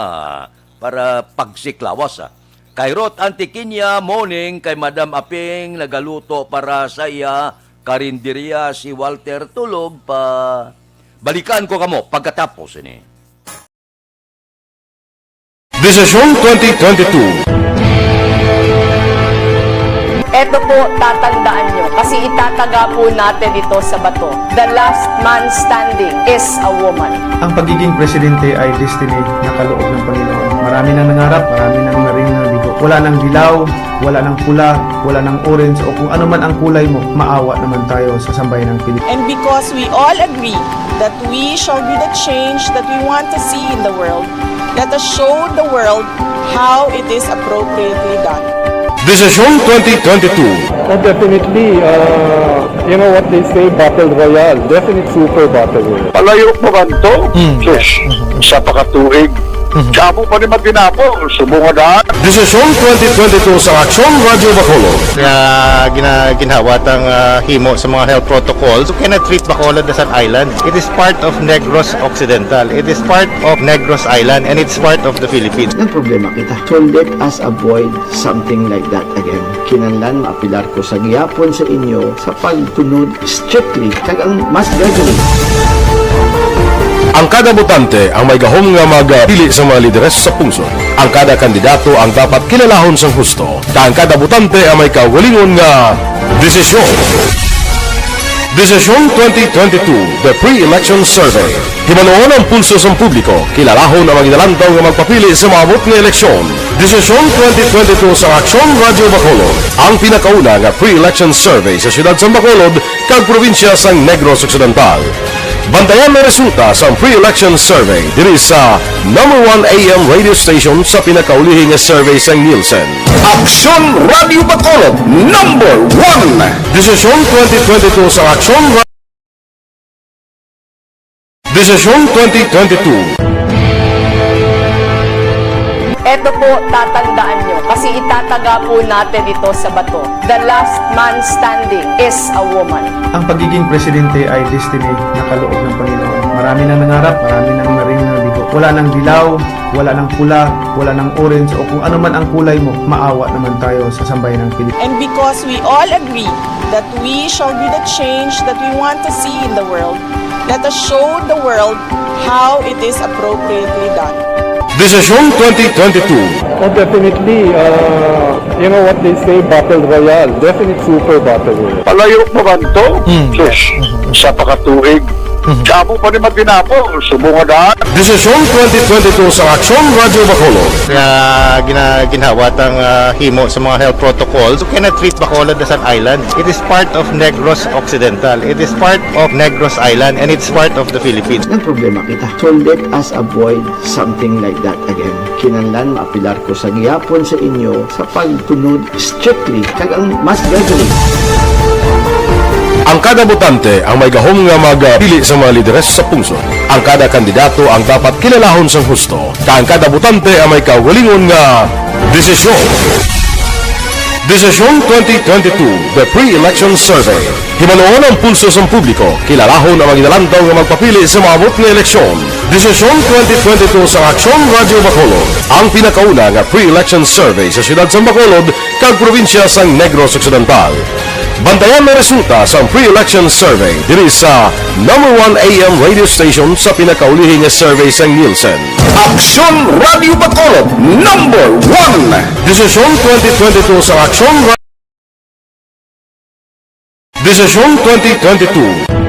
para pagsiklawas. Kay Rot Antiquinia, morning. Kay Madam Aping, nagaluto para sa iya, karinderya si Walter tulog pa. Balikan ko kamo pagkatapos ini. Desisyon 2022. Ito po, tatandaan nyo, kasi itataga po natin ito sa bato. The last man standing is a woman. Ang pagiging presidente ay destiny na kaloob ng Panginoon. Marami nang nangarap, marami nang naring nabigo. Wala nang dilaw, wala nang pula, wala nang orange, o kung ano man ang kulay mo, maawa naman tayo sa sambayan ng Pilipinas. And because we all agree that we shall be the change that we want to see in the world, let us show the world how it is appropriately done. Desisyon 2022. Definitely, you know what they say, Battle Royale. Definitely super Battle Royale. Palayo mo man to, sus, sa pakatuig. Kamo pa ni Magdinapo, subungan. Desisyon 2022 sa Aksyon Radio Bacolod. Ginhawat ang himo sa mga health protocols. You cannot treat Bacolod as an island. It is part of Negros Occidental. It is part of Negros Island and it's part of the Philippines. Ang problema kita. So let us avoid something like that again. Kinahanglan maapilar ko sa gihapon sa inyo sa pagtunod strictly kag ang mas gagawin. Ang kada botante ang may gahom nga magpili sa mga lideres sa pungsod. Ang kada kandidato ang dapat kilalahon sang husto. Ang kada botante ang may kaugalingon nga desisyon. Desisyon 2022, the pre-election survey. Himanuon ang pulso sa publiko, kilalahon ang mga inalantaw nga magpapili sa maabot nga eleksyon. Desisyon 2022 sa Aksyon Radio Bacolod, ang pinakauna nga pre-election survey sa siyudad sa Bacolod kag probinsya sang Negros Occidental. Bantayan na resulta sa pre-election survey diri sa number 1 AM radio station sa pinakaulihing survey sa Nielsen. Aksyon Radio Bacolod, number 1! Desisyon 2022 sa Aksyon Radio. Desisyon 2022. Ito po, tatandaan nyo, kasi itataga po natin ito sa bato. The last man standing is a woman. Ang pagiging presidente ay destiny na kaloob ng Panginoon. Marami nang nangarap, marami nang naring nabigo. Wala nang dilaw, wala nang pula, wala nang orange, o kung ano man ang kulay mo, maawa naman tayo sa sambayan ng Pilipinas. And because we all agree that we shall be the change that we want to see in the world, let us show the world how it is appropriately done. Desisyon 2022. Definitely, you know what they say, Battle Royale. Definitely super Battle Royale. Palayo mo man to, sus, sa pakatuig. Kamo pa ni Magdinapo, subungan. Desisyon 2022 sa Aksyon Radio Bacolod. Ginhawat ang himo sa mga health protocols. You cannot treat Bacolod as an island. It is part of Negros Occidental. It is part of Negros Island and it's part of the Philippines. Ang problema kita. So let us avoid something like that again. Kinahanglan maapilar ko sa gihapon sa inyo sa pagtunod strictly kag ang mas gagawin. Ang kada botante ang may gahom nga magpili sa mga lideres sa pungsod. Ang kada kandidato ang dapat kilalahon sang husto. Ang kada botante ang may kaugalingon nga desisyon. Desisyon 2022, the pre-election survey. Himanuon ang pulso sa publiko, kilalahon ang mga inalantaw nga magpapili sa maabot nga eleksyon. Desisyon 2022 sa Aksyon Radio Bacolod, ang pinakauna nga pre-election survey sa siyudad sa Bacolod kag probinsya sang Negros Occidental. Bantayan na resulta sa pre-election survey diri sa number 1 AM radio station sa pinakaulihing survey sa Nielsen. Aksyon Radio Bacolod, number 1! Desisyon 2022 sa Aksyon Radio. Desisyon 2022.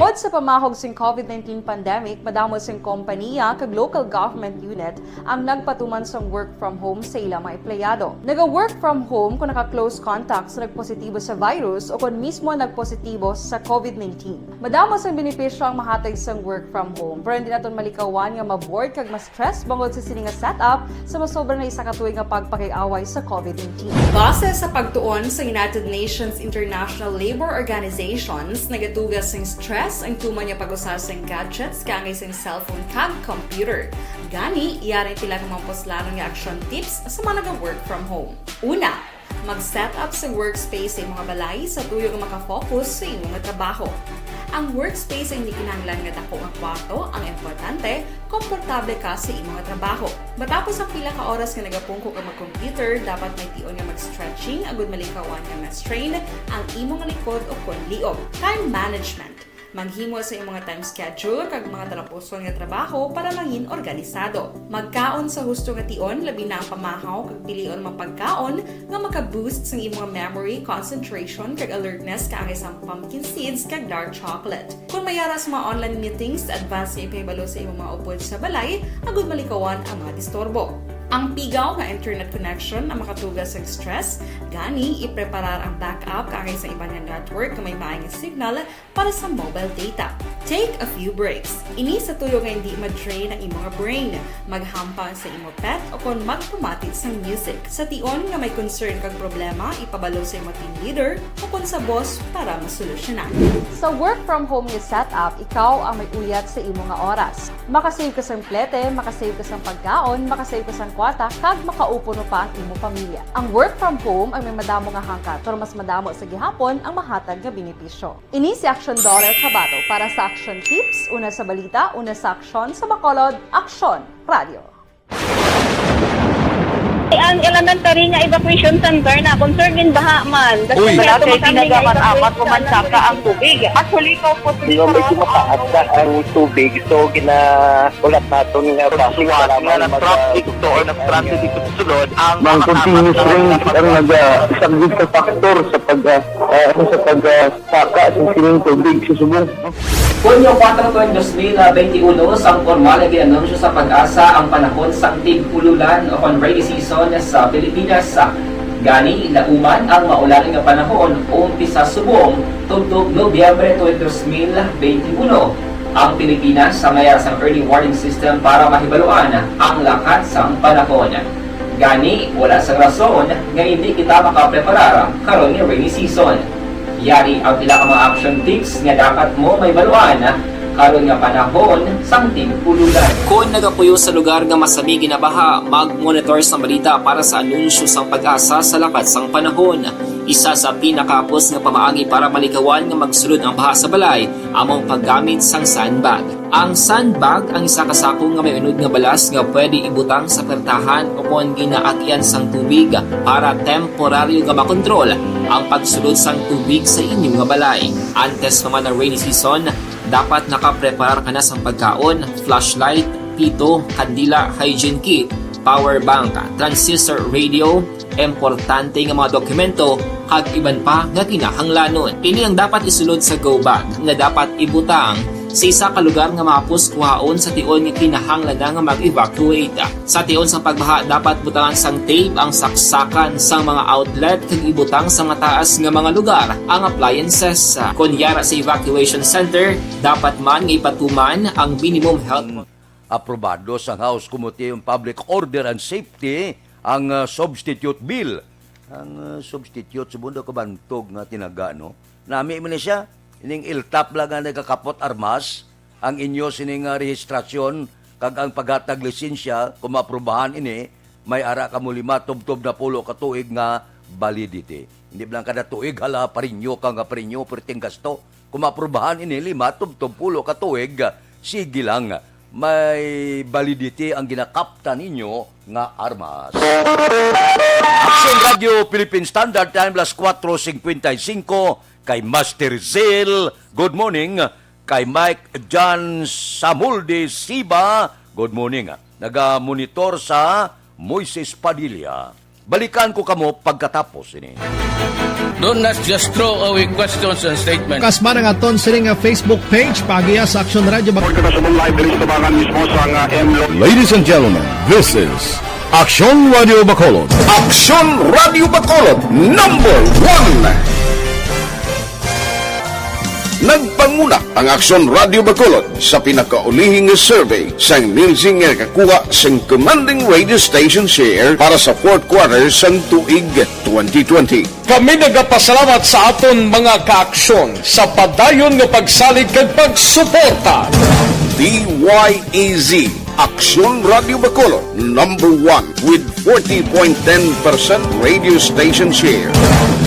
Bangod sa pamahog sing COVID-19 pandemic, madamo sing kompanya kag local government unit ang nagpatuman sang work from home sa ilang mga empleyado. Naga-work from home kung naka-close contact sa nagpositibo sa virus o kung mismo nagpositibo sa COVID-19. Madamo sang benepisyo ang mahatag sang work from home, pero hindi naton malikawan nga ma-bored kag ma-stress bangod sa sini nga setup sa masobra na isa ka tuig nga pagpakiaway sa COVID-19. Base sa pagtuon sa United Nations International Labor Organizations, nagatugas sing stress ang tuman niya pag-usar sing gadgets kangay sing cellphone kag computer. Gani, iyari tila ng mga poslano nga action tips sa mga nag-work from home. Una, mag-set up sa workspace sa mga balay sa tuyo nga makafocus sa imong trabaho. Ang workspace ay hindi kinahanglan nga dako nga kwarto, ang importante, komportable ka sa imong trabaho. Matapos ang pila ka oras nga nagapungko ka mag-computer, dapat may tion nga mag-stretching agud malikawan nga ma-strain ang imong likod o konliog. Time management. Maghimo sa imong mga time schedule kag mga talapuson nga trabaho para mangin organisado. Magkaon sa husto nga tion, labi na ang pamahaw kag pilion mapagkaon nga maka-boost sa imong memory, concentration kag alertness kaangay sa pumpkin seeds kag dark chocolate. Kung mayara sa mga online meetings, advance sa ipahibalo sa imong mga upod sa balay, agud malikawan ang mga disturbo. Ang pigaw nga internet connection ang makatugas sa stress, gani ipreparar ang backup kaangay sa ibang nga network na may maayong signal para sa mobile data. Take a few breaks. Ini sa tuyo nga hindi ma-drain ang imong brain, maghampang sa imong pet o kung magpumatit sa music. Sa tion nga may concern kag problema, ipabalo sa imong team leader o kung sa boss para masolusyonan. Sa work from home nga setup, ikaw ang may uyat sa imong nga oras. Makasave ka sang plete, makasave ka sang pagkaon, makasave ka sang kwata, kag makaupo no pa ang imong pamilya. Ang work from home ay may madamo nga hangkat, pero mas madamo sa gihapon ang mahatag nga benepisyo. Ini si Action Dorel Cabato para sa Action Tips, una sa balita, una sa aksyon sa Bacolod, Aksyon Radio. Ang elementary nga evacuation center na concern din baha man. Kasi malaki tinagamat-amat kumansaka ang tubig. Actually, ikaw po medyo mataas na ang tubig. So, ginaulat natin nga pasiwat nga ng traffic to or ng-transit dito sa sulod. Ang continuous range ang nag-isang sa factor sa pagsaka sa sining tubig sa subong. Hunyo 4, 2021, sang formal na ginanunsyo sa Pag-asa ang panahon sa tig-ululan o rainy season sa Pilipinas. Gani, nauman ang maulaling nga panahon umpisa subong tugtog Nobyembre 2021. Ang Pilipinas sa mayar sang early warning system para mahibaluan ang lakat sang panahon. Gani, wala sa rason nga hindi kita makapreparar karon nga rainy season. Yari ang pila ka mga action tips nga dapat mo may baluan karon nga panahon sang tig-ululan. Kung nagapuyo sa lugar nga masami ginabaha, mag-monitor sa balita para sa anunsyo sang Pag-asa sa lakat sang panahon. Isa sa pinakapos nga pamaagi para malikawan nga magsulod ang baha sa balay, among paggamit sang sandbag. Ang sandbag ang isa ka sako nga may unod nga balas nga pwede ibutang sa pertahan o kung ginaakyan sang tubig para temporaryo nga makontrol ang pagsulod sang tubig sa inyong nga balay. Antes naman ng rainy season, dapat nakapreparar ka na sang pagkaon, flashlight, pito, kandila, hygiene kit, power bank, transistor radio, importante nga mga dokumento, kag iban pa nga kinahanglanon. Kini ang dapat isulod sa go bag nga dapat ibutang sa isa ka lugar nga mapus kuhaon sa tion nga kinahanglan nga mag-evacuate. Sa tion sa pagbaha, dapat butangan sang tape ang saksakan sa mga outlet kag ibutang sa mataas nga mga lugar ang appliances. Kunyara sa evacuation center, dapat man nga ipatuman ang minimum health. Aprobado sa House Committee on Public Order and Safety ang substitute bill. Ang substitute sa mundo kabantog nga tinaga, no? Nami mo na siya, ining iltap lang nga nagkakapot armas, ang inyo sining rehistrasyon, kag ang paghatag lisensya, kung maaprubahan ini, may ara ka mo 5 tubtob na pulo katuig nga validity. Hindi lang kada tuig, hala, parinyo ka nga parinyo, perting gasto. Kung maaprubahan ini, 5 tubtob pulo katuig, sige lang, may validity ang ginakapta ninyo nga armas. Action Radio Philippine Standard Time, las 4:55, kay Master Zil, good morning. Kay Mike John Samulde Siba, good morning. Naga-monitor sa Moises Padilla, Balikan ko kamo pagkatapos ini. Do not just throw away questions and statements. Kasmarang aton sining nga Facebook page pagiya sa Aksyon Radio Bacolod. Ladies and gentlemen, this is Aksyon Radio Bacolod. Aksyon Radio Bacolod number 1. Nagpanguna ang Aksyon Radio Bacolod sa pinakaulihing survey sa Nielsen nga kakuha sa commanding radio station share para sa fourth quarter sa tuig 2020. Kami nagapasalamat sa aton mga kaaksyon sa padayon nga pagsalig kag pagsuporta. DYEZ Aksyon Radio Bacolod number 1 with 40.10% radio station share.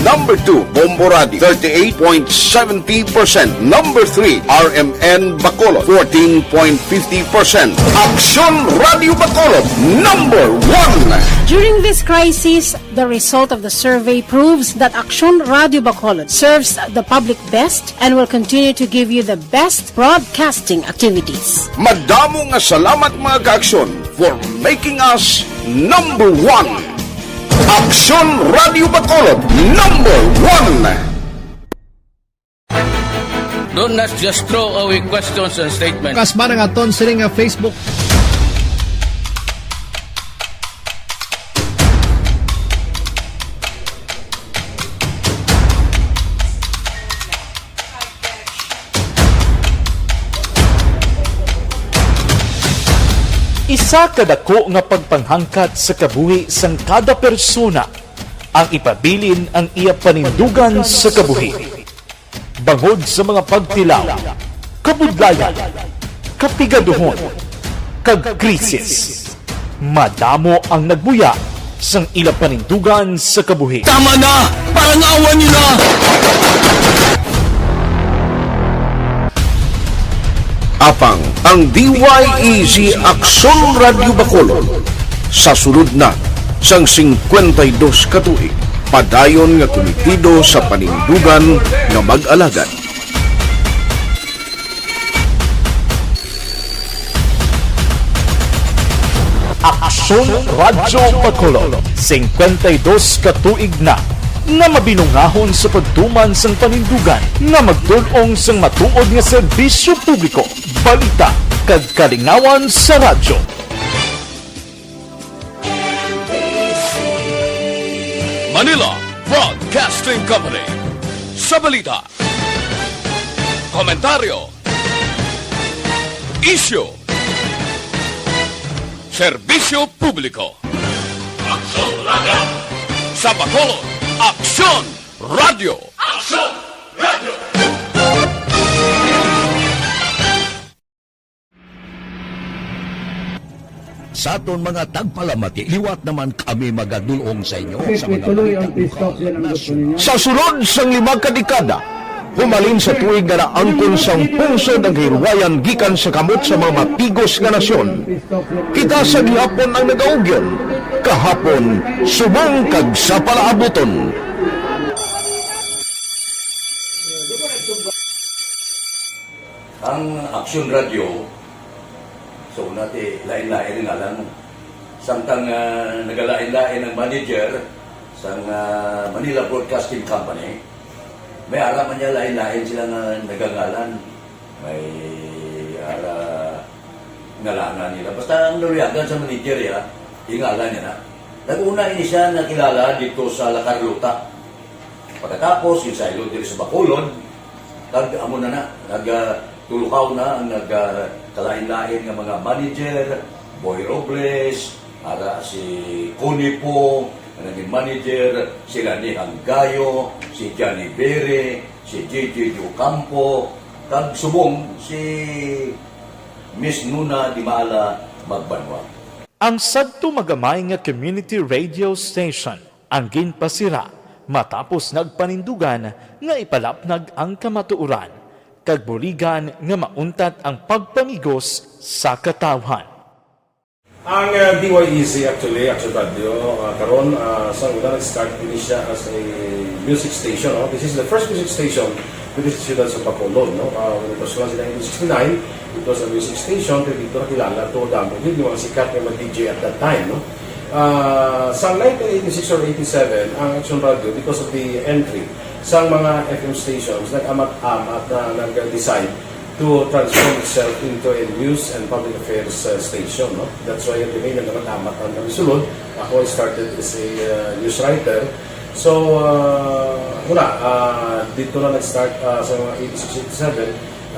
Number 2, Bombo Radio, 38.70%. Number 3, RMN Bacolod, 14.50%. Aksyon Radio Bacolod, number 1. During this crisis, the result of the survey proves that Aksyon Radio Bacolod serves the public best and will continue to give you the best broadcasting activities. Madamo nga salamat mga kaaksyon for making us number 1. Aksyon Radio Bacolod number 1. Do not just throw away questions and statements. Kasmarang aton sining nga Facebook. Isa kadako nga pagpanghangkat sa kabuhi sang kada persona ang ipabilin ang iya panindugan sa kabuhi. Bangod sa mga pagtilaw, kabudlayan, kapigaduhon, kag krisis. Madamo ang nagbuya sang ila panindugan sa kabuhi. Tama na! Parang awan niyo na! Apang ang DYEZ Aksyon Radio Bacolod sa sulod na sang 52 katuig padayon nga komitido sa panindugan nga mag-alagad. Aksyon Radio Bacolod 52 katuig na nga mabinungahon sa pagtuman sang panindugan nga magtulong sang matuod nga serbisyo publiko, balita kag kalingawan sa radyo. Manila Broadcasting Company. Sa balita, komentaryo, isyu, serbisyo publiko. Aksyon Radio! Sa Bacolod, Aksyon Radio! Aksyon Radio! Sa aton mga tagpalamati, liwat naman kami magadulong sa inyo sa mga Sa sulod sang 5 kadekada, humalin sa tuig nga naangkon sang pungsod ang hirwayan gikan sa kamot sa mga mapigos nga nasyon. Kita sa gihapon ang nagaugyon, kahapon subong kag sa palaabuton. Ang Aksyon Radio, so nati lain-lain ang alam mo. Samtang nagalain-lain ang manager sa Manila Broadcasting Company, may araman niya lain-lain sila nagangalan. May ngalangan nila. Basta ang naluyagan sa manager ingalan niya na. Nag-una ini siya nakilala dito sa La Carlota. Pagkatapos, yung sa ilo dito sa Bacolod, amo na nagtulukaw na ang nagkalain-lain ng mga manager, Boy Robles, si Connie po, ang naging manager, sila ni Hanggayo, si Johnny Bere, si JJ Ocampo, kag subong si Miss Nuna Dimala Magbanwa. Ang sadto magamay nga community radio station ang ginpasira matapos nagpanindugan nga ipalapnag ang kamatuoran kag buligan nga mauntat ang pagpamigos sa katawhan. Ang DYEZ actually, Aksyon Radio, karon sa una nag-start din siya as a music station. This is the first music station with this ciudad sa Bacolod. When it was launched in 1969, it was a music station. Kaya dito nakilala to damo. Hindi mga sikat na mga DJ at that time. sa 1986 or 87, ang Action Radio, because of the entry sa mga FM stations, nag-amat-amat na nag-decide to transform itself into a news and public affairs station. No? That's why yung naman nag-amat ang kamisulod. Ako, I started as a news writer. So, dito na nag-start sa mga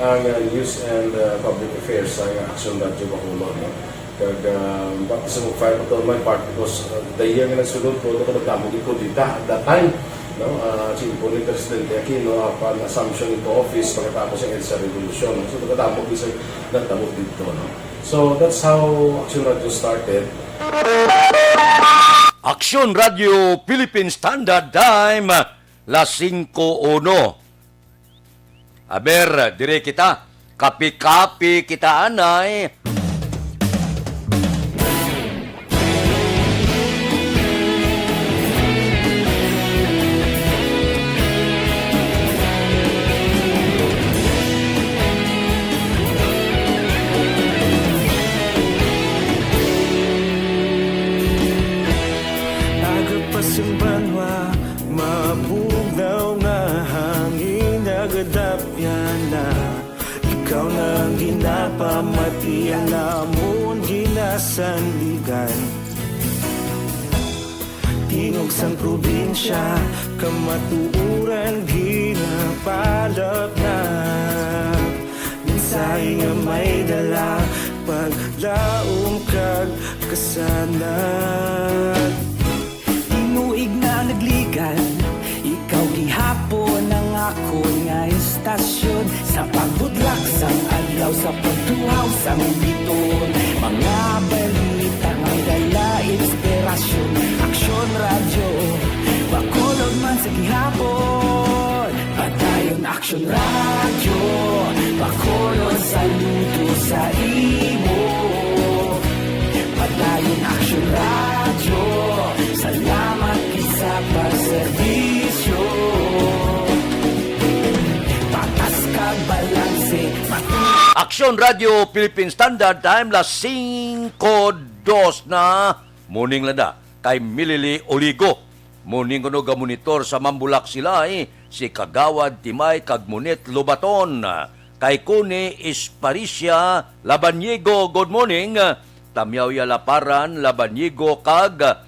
86-87 ang news and public affairs sa Action Radio Bacolod. No? Bakit sa mag-fire ko my part because the year nga nagsulod ko, nagdamog ko dito at that time. No, simple ni Presidente Aquino upon assumption into office pagkatapos ng EDSA Revolution. So, nagdamog isa nagdamog dito. No? So, that's how Action Radio started. Action Radio Philippine Standard Time, las 5:01. Aber, dire kita, kapi-kapi kita anay. Agapasumbanwa, mabugaw nga hangin nagadapyan na. Ikaw nang ginapamatian namon ginasandigan. Tingog sang probinsya, kamatuuran ginapalap na. Minsay nga may dala, paglaom kag kasanat. Tinuig na nagligan, ikaw gihapon ang ako nga istasyon. Sa pagbudlak sang adlaw, sa pagtuhaw sang biton. Mga balita nga dala inspirasyon. Action Radio, Bacolod man sa gihapon. Padayon Action Radio, Bacolod saludo sa imo. Padayon Action Radio, salamat sa pagserbisyo. Patas ka balanse. Action Radio Philippine Standard Time, las 5:02 na. Muning lada kay Milili Oligo. Muning kuno ga monitor sa Mambulak Silay, si Kagawad Timay Kagmunit Lubaton. Kay Kuni Esparicia Labanyego, good morning. Tamyaw Yalaparan Labanyego kag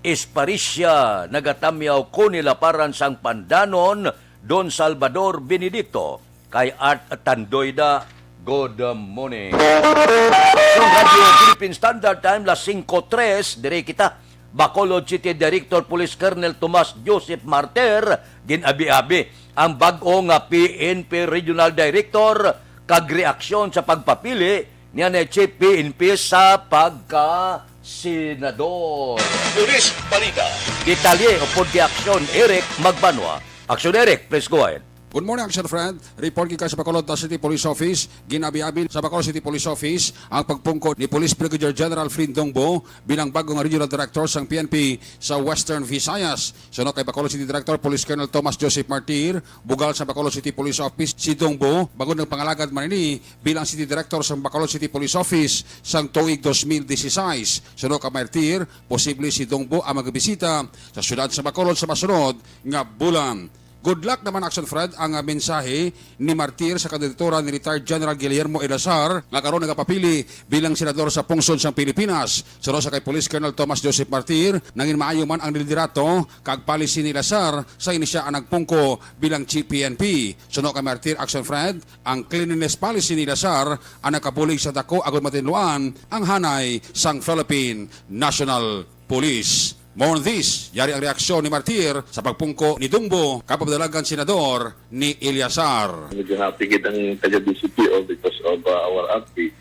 Esparicia nagatamyaw Kuni Laparan sang Pandanon, Don Salvador Benedicto. Kay Art Tandoyda, good morning. Action Radio Philippine Standard Time, las 5:03, dire kita. Bacolod City Director Police Colonel Tomas Joseph Martir, ginabi-abi ang bag-o nga PNP Regional Director kag reaksyon sa pagpapili niya ni Chief PNP sa pagka-senador. Police Balita. Detalye o pag-aksyon, Eric Magbanwa. Action Eric, please go ahead. Good morning, Action Friend. Report kita sa Bacolod City Police Office. Ginabi-abi sa Bacolod City Police Office ang pagpungkot ni Police Brigadier General Flynn Dongbo bilang bagong Regional Director sang PNP sa Western Visayas. Sunod kay Bacolod City Director Police Colonel Tomas Joseph Martir, bugal sa Bacolod City Police Office si Dongbo, bago ng pangalagad manini bilang City Director sa Bacolod City Police Office sang tuig 2016. Sunod kay Martir, posible si Dongbo ang magbisita sa syudad sa Bacolod sa masunod nga bulan. Good luck naman, Action Fred, ang mensahe ni Martir sa kandidatura ni retired General Guillermo Elazar nga karon nagapapili bilang senador sa pungsod sang Pilipinas. Sunod sa kay Police Colonel Tomas Joseph Martir, nangin maayo man ang liderato kag policy ni Elazar sa inisya ang nagpungko bilang Chief PNP. Sunod kay Martir, Action Fred, ang cleanliness policy ni Elazar ang nakabulig sa dako agud matinluan ang hanay sang Philippine National Police. More on this, yari ang reaksyon ni Martir sa pagpungko ni Dongbo kapabdalagan senador ni Elazar. Medyo happy kitang taga-BCPO because of our update.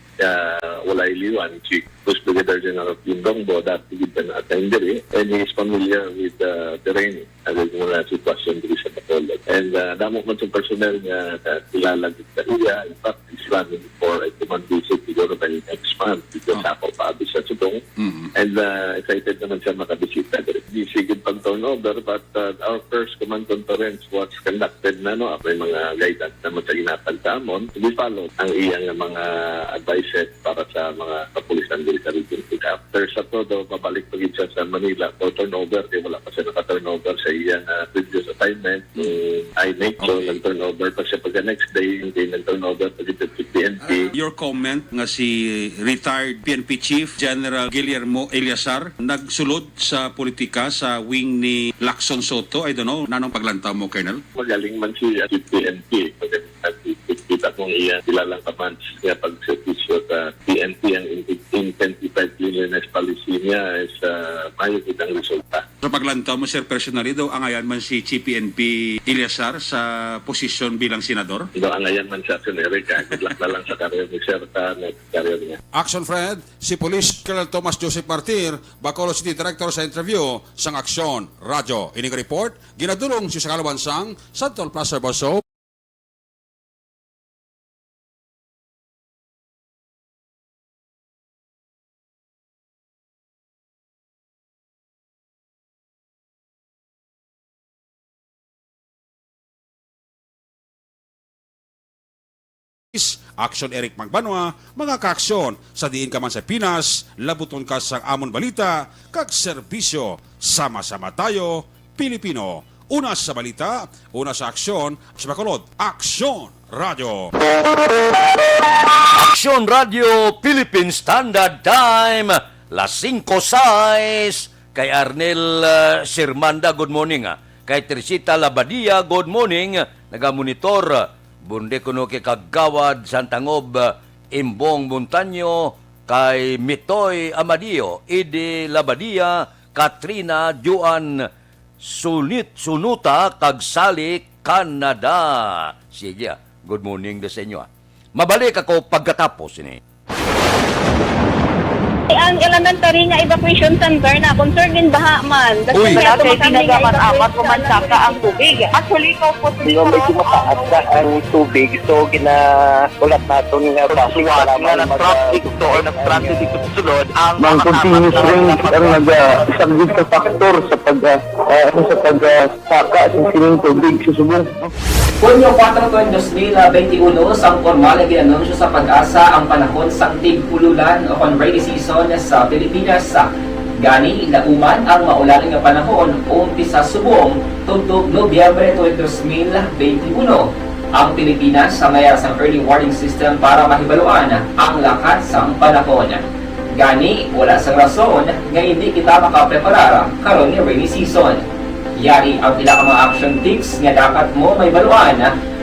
Wala iliwan si Post Brigadier General Flynn Dongbo dati kita na attendere and he is familiar with the terrain agad mula sitwasyon dito sa Bacolod. And damo man sa personnel nga kilala kita iya. In fact, he's running for a command visit siguro by next month. naman dito sa ako paabis sa Sudong. And excited naman siya makabisita. Sigid pang turnover, but our first command conference was conducted na may mga guidance naman sa ginapagtamon. We follow ang iyang mga advices para sa mga kapulisan dito sa region. After sa todo, mabalik pa siya sa Manila for turnover. Wala pa siya naka-turnover sa iyang previous assignment. I make so nag-turnover pa siya pagka next day, hindi nag-turnover pa dito sa PNP. Your comment nga si retired PNP Chief General Guillermo Eliazar nagsulod sa politika sa wing ni Lacson Soto. I don't know, nanong paglantaw mo, Colonel? Magaling man siya sa PNP. Kita kong iya kilalang kaman siya pag-servisyo sa PNP ang intensified cleanliness policy niya is mayo kitang resulta. Sa paglantaw mo, sir, personally daw angayan man si Chief PNP Eliazar sa posisyon bilang senador? Daw angayan man siya sa Amerika. Good na lang sa karir ni Sir career niya. Action Fred, si Police Colonel Thomas Joseph Martir, Bacolod City Director sa interview sang Aksyon Radyo. Ining report, ginadulong si Sakalawansang, Santol Plaza Baso. Aksyon Eric Magbanwa, mga kaaksyon sa diin ka man sa Pinas, labuton ka sa amon balita, kag serbisyo, sama-sama tayo, Pilipino. Una sa balita, una sa aksyon, sa Bacolod, Aksyon Radio. Aksyon Radio Philippine Standard Time, las 5:06. Kay Arnel Sirmanda, good morning. Kay Teresita Labadia, good morning. Nagamonitor. Bunde kuno kay Kagawad Santangob Imbong Montaño, kay Mitoy Amadio, Idi Labadia, Katrina Juan Sunuta, Kagsali, Canada. Sige, good morning sa inyo. Mabalik ako pagkatapos ini. Ang elementary nga evacuation center na concern din baha man. Uy, kasi pinagaman apat kumansaka ang tubig. Actually, ko po medyo mataas na ang tubig. So, ulat nato nga basuhan nga nag-traffic to or nag-traffic dito sa sulod. Ang continuous rain ang nag-subject sa factor sa pagsaka sa sining tubig sa Subong. Hunyo 4, 2021, sang formal na ginanunsyo sa Pag-asa ang panahon sang tig-ululan o rainy season sa Pilipinas. Gani, lauman ang maulan nga panahon umpisa Subong tungtong Nobyembre 2021. Ang Pilipinas sa mayroon sa early warning system para mahibaluan ang lakas sang panahon. Gani, wala sang rason nga hindi kita makapreparar karon ni rainy season. Yari ang pila ka mga action tips nga dapat mo may baluan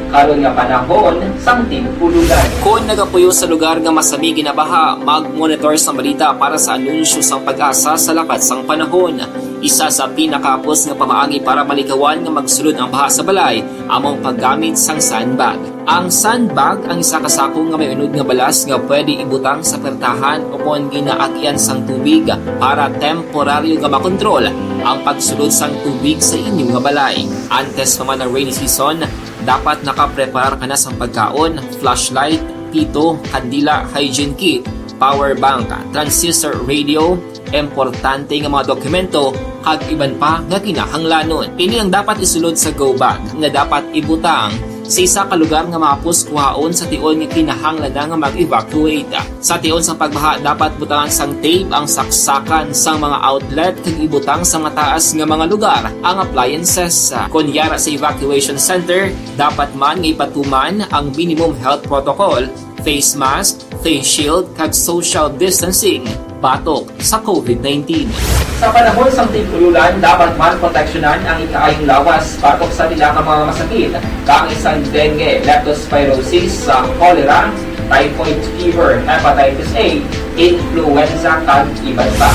karon nga panahon sang tig-ululan. Kung nagapuyo sa lugar nga masami ginabaha, mag-monitor sa balita para sa anunsyo sang Pag-asa sa lakas sang panahon. Isa sa pinakapos nga pamaagi para malikawan nga magsulod ang baha sa balay, among paggamit sang sandbag. Ang sandbag ang isa kasako nga may unod nga balas nga pwede ibutang sa pertahan upon ginaagyan sang tubig para temporaryo nga makontrol ang pagsulod sang tubig sa inyong nga balay. Antes pa man ang rainy season, dapat nakaprepare ka na sa pagkaon, flashlight, pito, kandila, hygiene kit, power bank, transistor radio, importante nga mga dokumento, kag iban pa nga kinahanglanon. Pili ang dapat isulod sa go bag nga dapat ibutang sa isa ka lugar nga mapus kuhaon sa tion nga kinahanglan nga mag-evacuate. Sa tion sa pagbaha dapat butangan sang tape ang saksakan sang mga outlet kag ibutang sa mataas nga mga lugar ang appliances. Kunyara sa evacuation center, dapat man nga ipatuman ang minimum health protocol, face mask, face shield kag social distancing batok sa COVID-19. Sa panahon sa tig-ululan, dapat man proteksyonan ang ikaayong lawas batok sa nila ka mga masakit, kang isang dengue, leptospirosis, cholera, typhoid fever, hepatitis A, influenza, kag iban pa.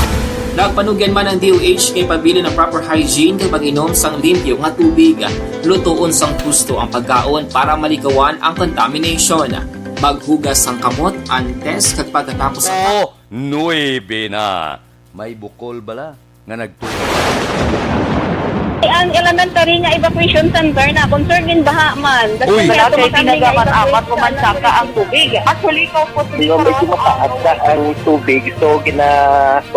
Nagpanugyan man ang DOH kay pabili ng proper hygiene kay pag-inom sang limpyo nga tubig. Lutuon sang gusto ang pagkaon para malikawan ang contamination. Maghugas ang kamot antes kag pagkatapos sa 9 na. May bukol bala nga nagtuloy. ang elementary nga evacuation center na concern din baha man. Uy. Wala Kaya tinagaman apat pumansaka ang tubig. Actually, ikaw po Di ba medyo mataas na ang tubig, so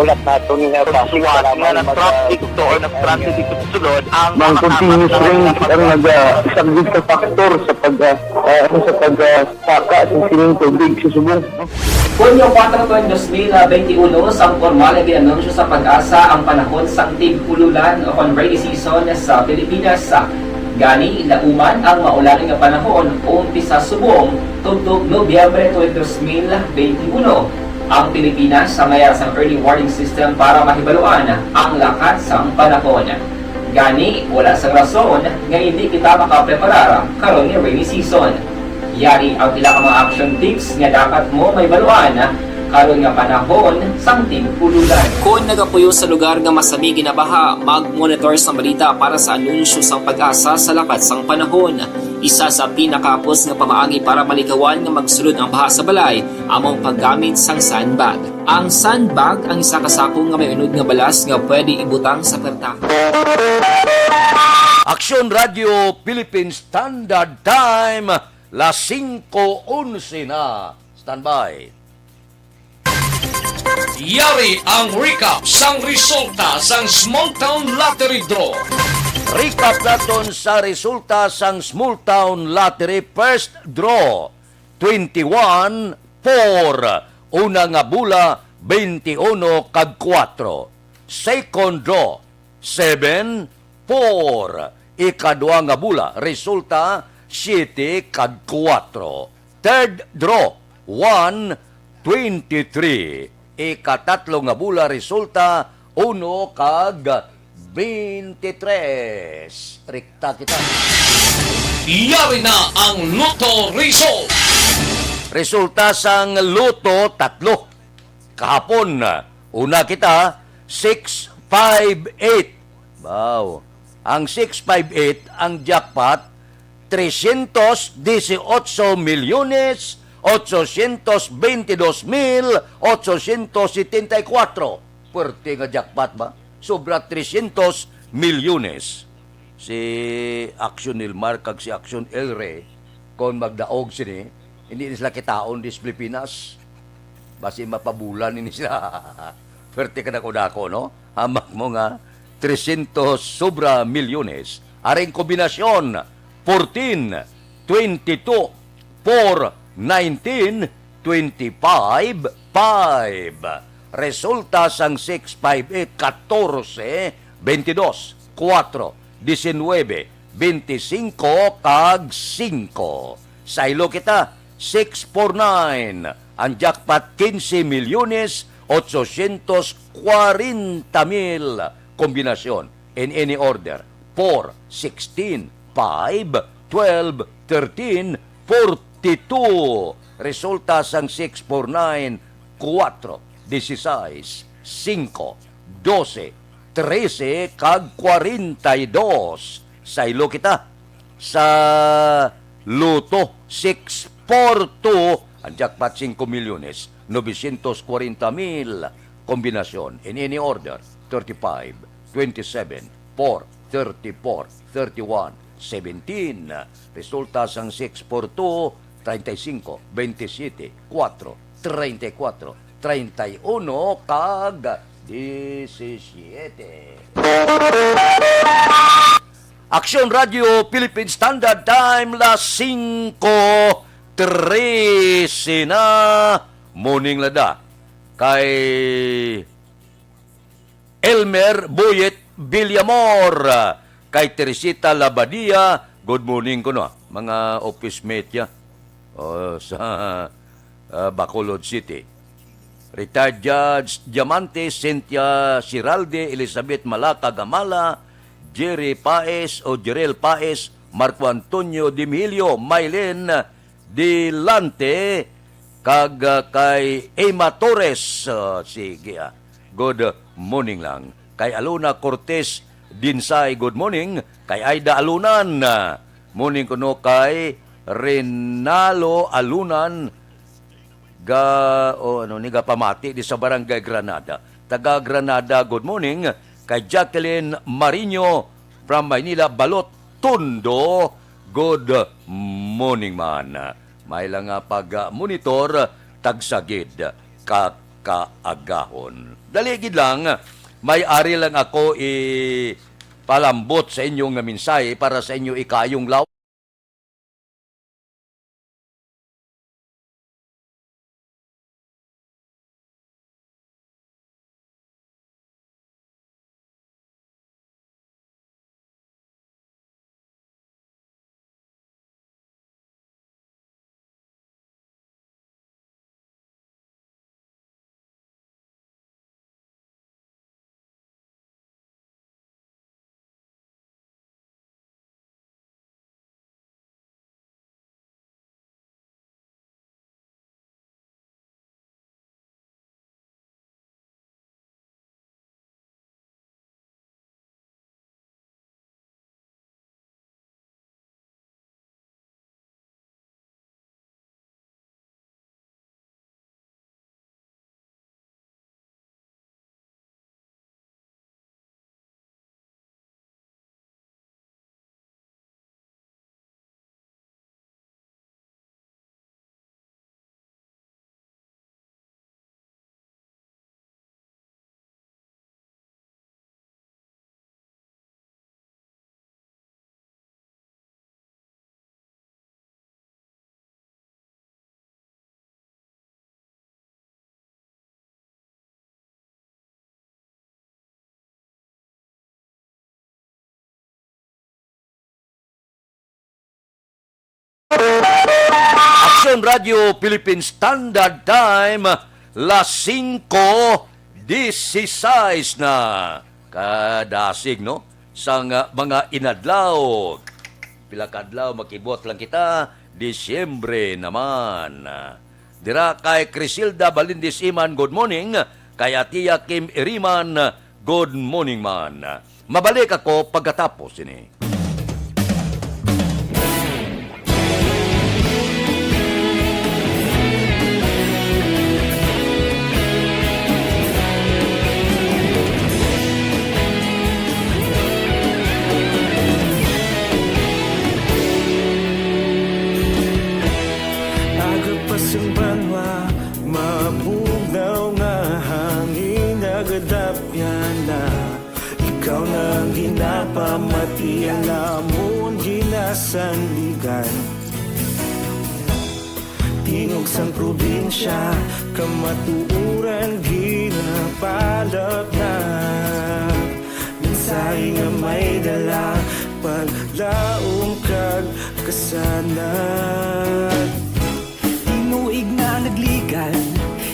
ulat natin nga pasiwala nga ng traffic to or ng traffic dito sa sulod ang continuous range ang nag-subject sa factor sa pagsaka sa sining tubig sa subong. Hunyo 4, 2021, sang formal na ginanunsyo sa Pag-asa ang panahon sang tig-ululan o rainy season sa Pilipinas. Gani, lauman ang maulaning nga panahon umpisa subong tugtog Nobyembre 2021. Ang Pilipinas sa mayroon sang early warning system para mahibaluan ang lakas sang panahon. Gani, wala sang rason nga hindi kita makapreparar karon nga rainy season. Yari ang ilang mga action tips nga dapat mo may baluan karon nga panahon sang tig-ululan. Kung nagapuyo sa lugar nga masami ginabaha, mag-monitor sa balita para sa anunsyo sang Pag-asa sa lakas sang panahon. Isa sa pinakapos nga pamaagi para malikawan nga magsulod ang baha sa balay among paggamit sang sandbag. Ang sandbag ang isa ka sako nga may unod nga balas nga pwede ibutang sa pertahan. Aksyon Radio Philippine Standard Time, las 5:11 na. Standby. Yari ang recap sang resulta sang Small Town Lottery Draw. Recap naton sa resulta sang Small Town Lottery First Draw. 21-4. Una nga bula, 21 kag 4. Second draw, 7-4. Ikadua nga bula, resulta 7 kag 4. Third draw, 1-23. Ikatatlo nga bula, resulta 1 kag 23. Rikta kita. Yari na ang Lotto result. Resulta sang Lotto 3. Kahapon, una kita, 658. Wow. Ang 658, ang jackpot, 318,822,874. Puwerte nga jackpot ba? Sobra 300 milyones. Si Action Nilmar kag si Action Elre, kung magdaog sini, hindi sila kitaon dis Pilipinas. Basi mapabulan ini sila. Puwerte ka na ko, no? Hamak mo nga, 300 sobra milyones. Aring kombinasyon, 14, 22, 4, 19, 25, 5. Resulta sang 658, 14, 22, 4, 19, 25, kag 5. Sa ilo kita, 649. Ang jackpot, 15 milyones, 840,000. Kombinasyon, in any order, 4, 16, 5, 12, 13, 42. Resulta sang 649, 4, 16, 5, 12, 13, kag 42. Sa ilo kita. Sa Lotto, 642, ang jackpot 5 milyones, 940,000. Kombinasyon, in any order, 35, 27, 4, 34, 31, 17. Resulta sang 642, 35, 27, 4, 34, 31, kag 17. Aksyon Radio Philippine Standard Time, las 5:13 na. Morning lada. Kay Elmer Boyet Villamor, kay Teresita Labadia, good morning ko no, mga office mate ya sa Bacolod City. Retired Judge Diamante, Cynthia Siralde, Elizabeth Malaka Gamala, Jerry Paez o Jerel Paez, Marco Antonio Dimilio, Mylene Dilante, kag kay Emma Torres. Sige, good morning lang. Kay Aluna Cortez Dinsay, good morning. Kay Aida Alunan, morning ko no. Kay Renalo Alunan, niga pamati di sa Barangay Granada. Taga Granada, good morning. Kay Jacqueline Marino from Maynila, Balot Tondo. Good morning man. May lang nga pag-monitor tagsagid kakaagahon. Daligid lang, may ari lang ako palambot sa inyong mensahe para sa inyo ikayong law. Action Radio Philippine Standard Time, las 5:16 na. Kadasig, no? Sang mga inadlaw. Pila kadlaw makibot lang kita, Disyembre naman. Dira kay Crisilda Balindis Iman, good morning. Kay Atiya Kim Iriman, good morning man. Mabalik ako pagkatapos ini. Banwa, mabugaw nga hangin nagadapyan na. Ikaw nang ginapamati, alamon ginasandigan. Tingog sang probinsya, kamatuuran ginabalak na. Minsay nga may dala, paglaong kag kasanat. Tinuig na nagligan,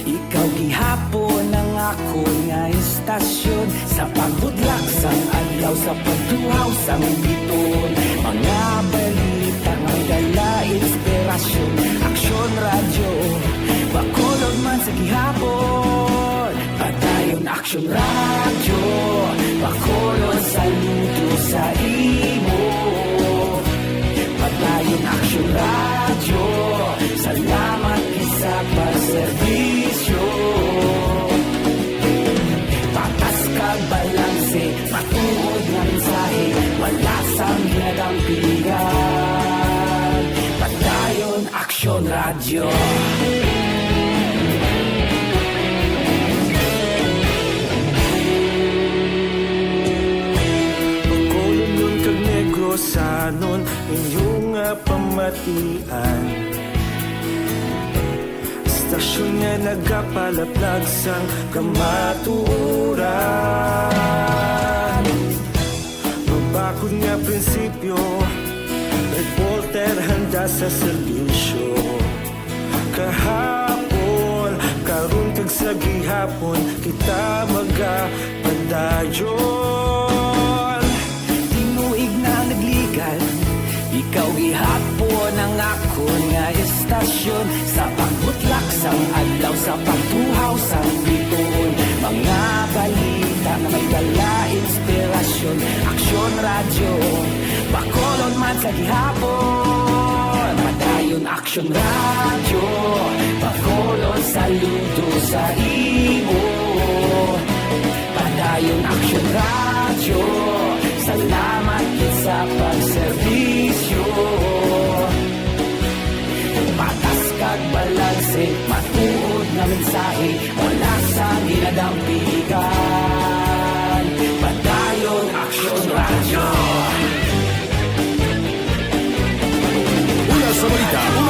ikaw gihapon ang ako nga istasyon. Sa pagbudlak sang adlaw, sa pagtuhaw sang biton. Mga balita nga dala inspirasyon. Aksyon radyo, bakulog man sa gihapon. Padayon aksyon radyo, bakulog sa luto sa imo. Padayon aksyon radyo, salamat sa pagserbisyo. Patas kag balanse, matuod nga mensahe, wala sang ginadang pilihan. Padayon Aksyon Radyo. Pagkulong nun kag Negrosanon, inyong pamatian. Stasyon nga nagapalaplag sang kamaturan. Mabakod nga prinsipyo, reporter handa sa serbisyo. Kahapon, karon kag sa gihapon, kita magapadayon. Tinuig na nagligan, ikaw gihapon ang ako nga istasyon. Sa pagbutlak sang adlaw, sa pagtuhaw sang biton. Mga balita na may dala inspirasyon. Aksyon radyo, bakolon man sa gihapon. Padayon Aksyon radyo, bakolon saludo sa imo. Padayon Aksyon radyo, salamat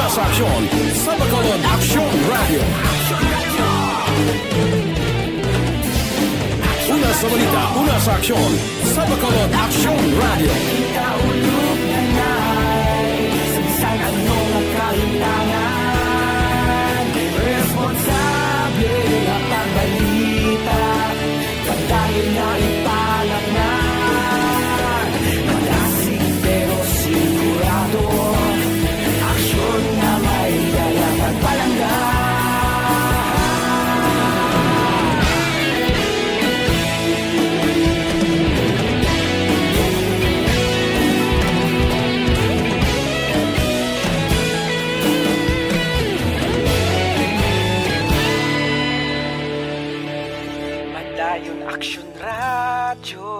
sa aksyon sa Bacolod Action Radio. Una sa balita, una sa aksyon sa Bacolod Action Radio. Ikaulog na na'y sabisan anong nakalintangan. Responsable na pagbalita, pagdahil na ipalak na. Malasig pero sigurado, aksyon na may dalang at palangga. Padayon Aksyon Radyo,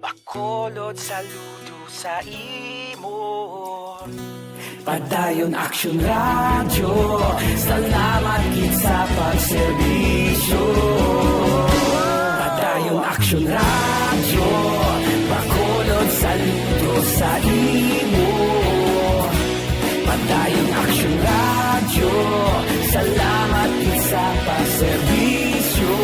Bacolod saludo sa imo. Padayon Aksyon Radyo, salamat gid sa pagserbisyo. Padayon Aksyon Radyo, Bacolod saludo sa imo. Padayon Aksyon Radyo, salamat gid sa pagserbisyo.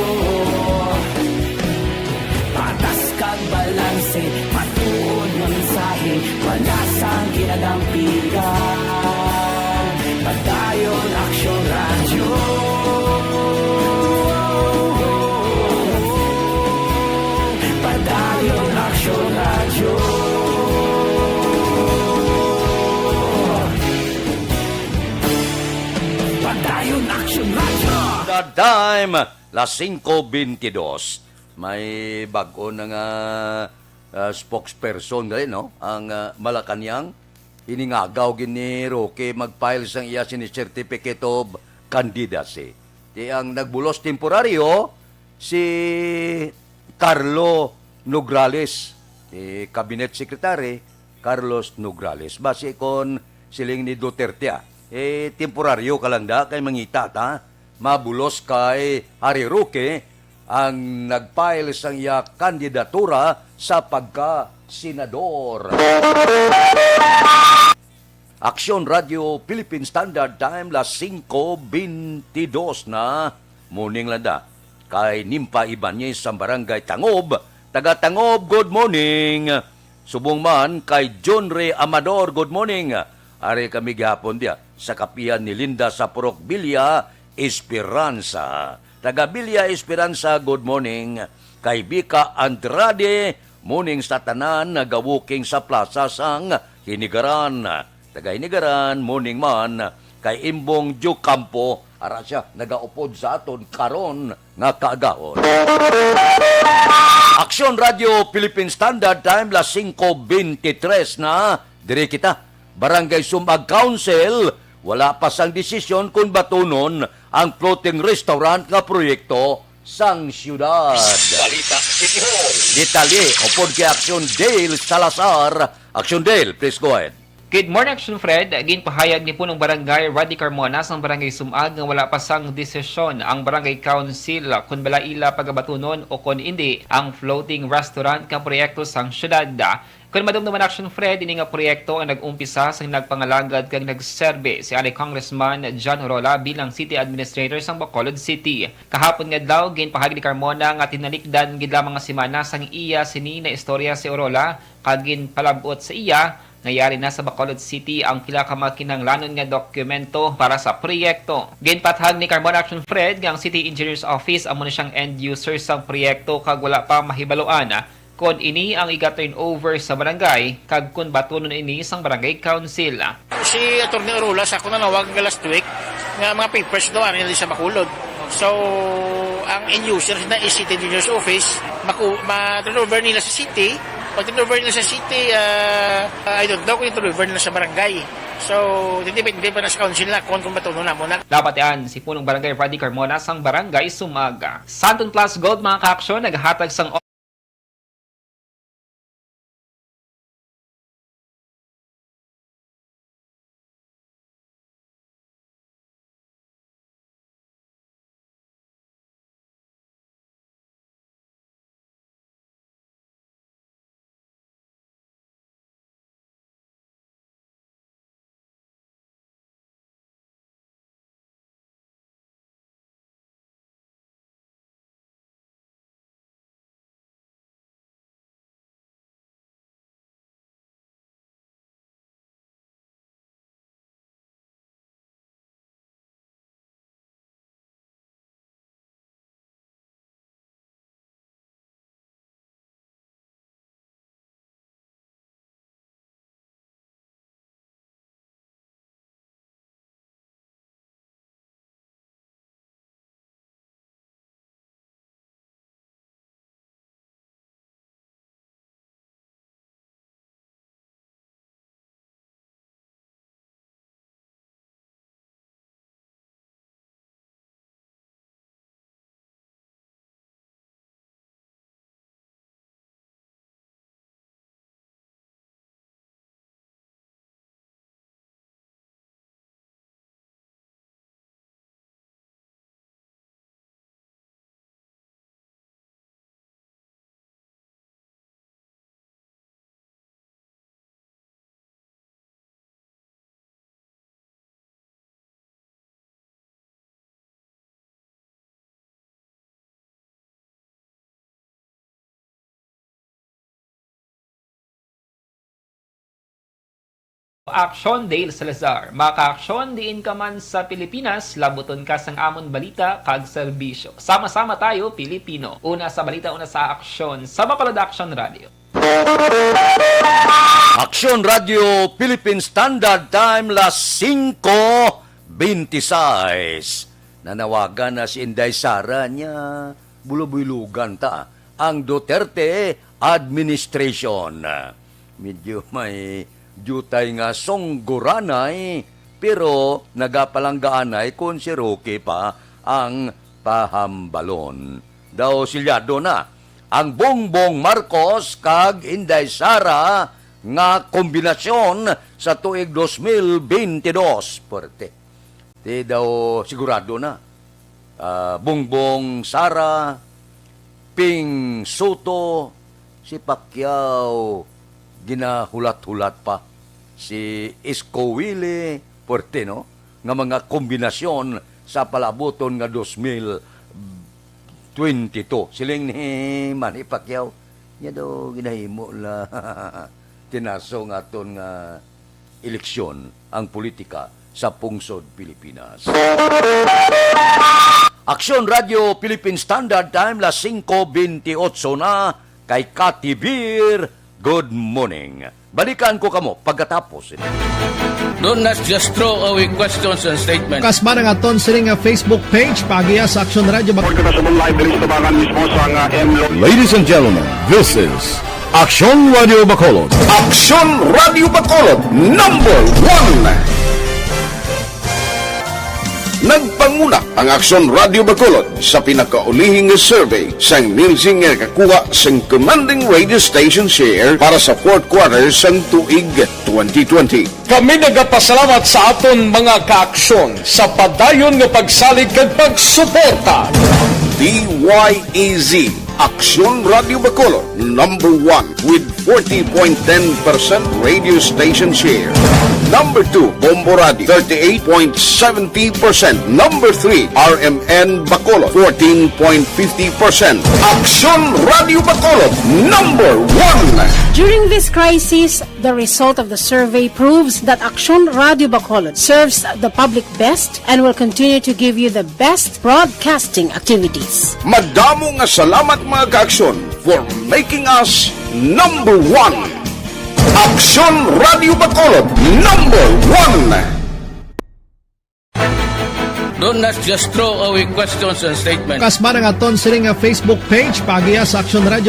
Patas kang balanse, patuod ng mensahe, walasang ginadampigan. Padayon Aksyon Radyo. Padayon Aksyon Radyo. Padayon Aksyon Radyo. The time, las 5:22. May bago na nga spokesperson gali, no? Ang Malacanang, iningagaw gini Roque mag-file sang iya sini Certificate of Candidacy. Di ang nagbulos temporaryo, si Carlo Nograles, Cabinet Secretary Carlos Nograles. Base kon siling ni Duterte, temporaryo ka lang da, kay mangita ta, mabulos kay Harry Roque, ang nag-file sang iya kandidatura sa pagka-senador. Aksyon Radio Philippine Standard Time, las 5:22 na morning landa. Kay Nimpa Ibanez sa Barangay Tangob, taga Tangob, good morning. Subong man kay John Ray Amador, good morning. Are kami gihapon dia sa kapihan ni Linda sa Purok Bilya, Esperanza. Taga Bilya Esperanza, good morning. Kay Bika Andrade, morning sa tanan, nagawuking sa plaza sang Hinigaran. Taga Hinigaran, morning man. Kay Imbong Jucampo, ara siya, nagaupod sa aton karon nga kaagahon. Aksyon Radio Philippine Standard Time, las 5:23 na. Dire kita, Barangay Sumag Council, wala pa sang desisyon kung batunon ang floating restaurant nga proyekto sang syudad. Balita City Hall. Detalye, upod kay Aksyon Dale Salazar. Aksyon Dale, please go ahead. Good morning, Action Fred. Ginpahayag ni punong barangay Roddy Carmona sa barangay Sumag nga wala pa sang desisyon ang barangay council kung balaila pagabatunon o kung hindi ang floating restaurant nga proyekto sang syudad. Kung madumduman Action Fred, ini nga proyekto ang nag-umpisa sa nagpangalagad kag nagserbe si Ali Congressman John Orola bilang City Administrator sang Bacolod City. Kahapon nga daw, ginpahayag ni Carmona nga tinalikdan gid lamang nga semana sang iya sini na istorya si Orola kag ginpalabot sa iya nangyari na sa Bacolod City ang pila ka makinahanglanon nga dokumento para sa proyekto. Ginpathag ni Carmona Action Fred nga ang City Engineers Office amo na siyang end user sang proyekto kag wala pa mahibaloan kon ini ang iga-turn over sa barangay kag kun batunon ini sang barangay council. Si Atty. Orola sa ako nanawag last week nga mga papers daw nila sa Bacolod. So ang end user na is City Engineers Office ma-turn over nila sa city. Pag turnover nila sa city, I don't know kung turnover nila sa barangay. So, hindi pa na sa council na kung batunon na muna. Lapatian, si punong barangay Roddy Carmona sang barangay Sumaga. Santon Plus Gold mga kaaksyon, naghatag sang Aksyon Dale Salazar, maka-aksyon diin ka man sa Pilipinas, labuton ka sang amon balita kag serbisyo. Sama-sama tayo, Pilipino. Una sa balita, una sa aksyon. Sa Mapalad Action Radio. Aksyon Radio Philippine Standard Time las 5:26. Nanawagan na si Inday Sara niya bulubulugan ta ang Duterte administration. Medyo may jutay nga songgoranay pero nagapalanggaanay kung si Roque pa ang pahambalon. Daw silyado na ang Bongbong Marcos kag Inday Sara nga kombinasyon sa tuig 2022. Pwerte. Di daw sigurado na. Bongbong Sara, Ping Soto, si Pacquiao, ginahulat-hulat pa si Isko Willie, pwerte no? Nga mga kombinasyon sa palaboton nga 2022. Siling ni Manny Pacquiao, niya daw ginahimo la tinaso nga aton nga eleksyon ang politika sa pungsod Pilipinas. Aksyon Radio Philippine Standard Time las 5:28 na kay Kati Beer. Good morning. Balikan ko kamo pagkatapos. Do not just throw away questions and statements. Kasma ng aton siling Facebook page, pagiya sa Aksyon Radio. Ladies and gentlemen, this is Aksyon Radio Bacolod. Aksyon Radio Bacolod, number 1. Nagpanguna ang Aksyon Radio Bacolod sa pinakaulihing survey sang Nielsen nga kakuha sang commanding radio station share para sa fourth quarter sang tuig 2020. Kami nagapasalamat sa aton mga kaaksyon sa padayon nga pagsalig kag pagsuporta. DYEZ Aksyon Radio Bacolod, number 1 with 40.10% radio station share. Number 2, Bombo Radio, 38.70%. Number 3, RMN Bacolod, 14.50%. Aksyon Radio Bacolod, number 1. During this crisis, the result of the survey proves that Aksyon Radio Bacolod serves the public best and will continue to give you the best broadcasting activities. Madamo nga salamat mga kaaksyon for making us number 1. Aksyon Radio Bacolod, number 1. Do not just throw away questions and statements. Kasma ng aton siling Facebook page, pagiya sa Aksyon Radio.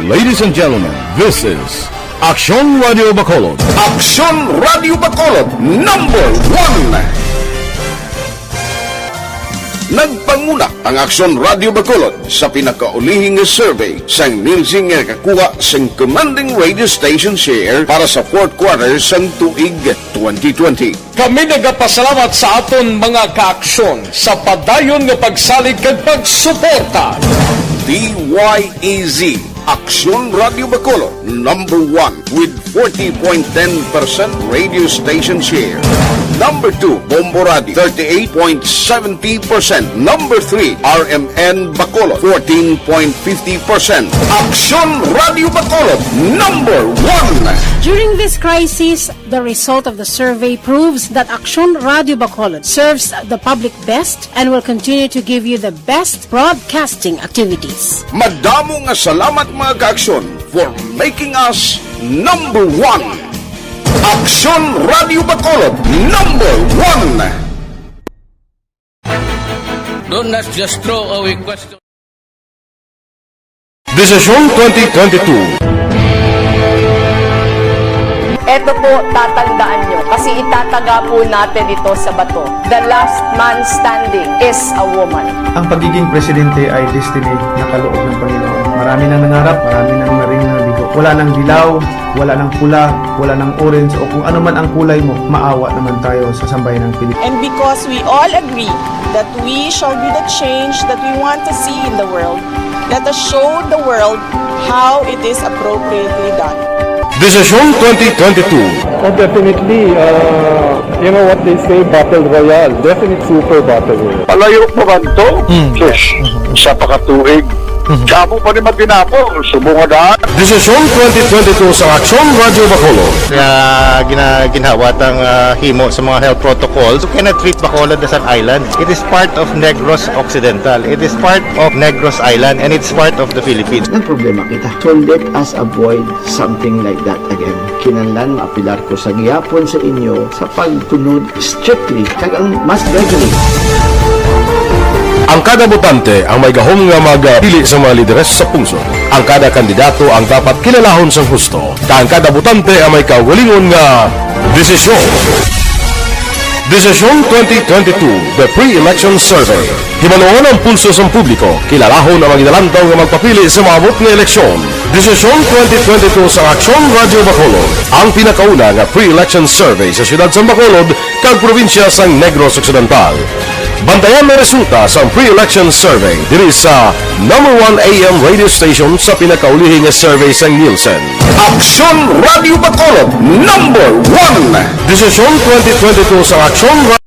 Ladies and gentlemen, this is Aksyon Radio Bacolod. Aksyon Radio Bacolod, number 1. Nagpanguna ang Aksyon Radio Bacolod sa pinakaulihing survey sang Nielsen nga kakuha sang commanding radio station share para sa fourth quarter sang tuig 2020. Kami nagapasalamat sa aton mga kaaksyon sa padayon nga pagsalig kag pagsuporta. DYEZ Aksyon Radio Bacolod, number 1 with 40.10% radio station share. Number 2, Bombo Radio, 38.70%. Number 3, RMN Bacolod, 14.50%. Aksyon Radio Bacolod, number 1. During this crisis, the result of the survey proves that Aksyon Radio Bacolod serves the public best and will continue to give you the best broadcasting activities. Madamo nga salamat mga kaaksyon for making us number 1. Aksyon Radio Bacolod, number 1. Do not just throw away questions. Desisyon 2022. Ito po, tatandaan nyo, kasi itataga po natin ito sa bato. The last man standing is a woman. Ang pagiging presidente ay destiny na kaloob ng Panginoon. Marami nang nangarap, marami nang maring nabigo. Wala nang dilaw, wala nang pula, wala nang orange, o kung ano man ang kulay mo, maawa naman tayo sa sambayan ng Pilipinas. And because we all agree that we shall be the change that we want to see in the world, let us show the world how it is appropriately done. Desisyon 2022. Definitely, you know what they say, Battle Royale. Definitely super Battle Royale. Palayo mo kanto, sa pakatuig, Sabo pa rin magdinapo, subungadaan. Desisyon 2022 sa Aksyon Radio Bacolod. Kaya ginawat ang himo sa mga health protocols. You cannot treat Bacolod as an island. It is part of Negros Occidental. It is part of Negros Island and it's part of the Philippines. Ang problema kita. So let us avoid something like that again. Kinahanglan maapilar ko sa gihapon sa inyo sa pagtunod strictly kag ang mas regularly. Ang kada botante ang may gahom nga magpili sa mga lideres sa pungsod. Ang kada kandidato ang dapat kilalahon sa husto. Ang kada botante ang may kaugalingon nga desisyon. Desisyon 2022, the pre-election survey. Himanuon ang pulso sa publiko, kilalahon ang magidalantaw nga magpapili sa maabot nga eleksyon. Desisyon 2022 sa Aksyon Radio Bacolod, ang pinakauna nga pre-election survey sa siyudad sa Bacolod kag probinsya sa Negros Occidental. Bantayan ang resulta sa pre-election survey diri sa #1 AM radio station sa pinakaulihing nga survey sa Nielsen. Aksyon Radio Bacolod, #1. Desisyon 2022 sa Aksyon Radio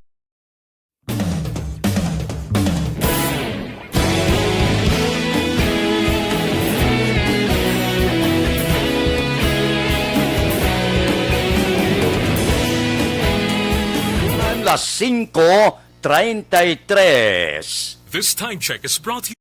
Las 5:33. This time check is brought to you.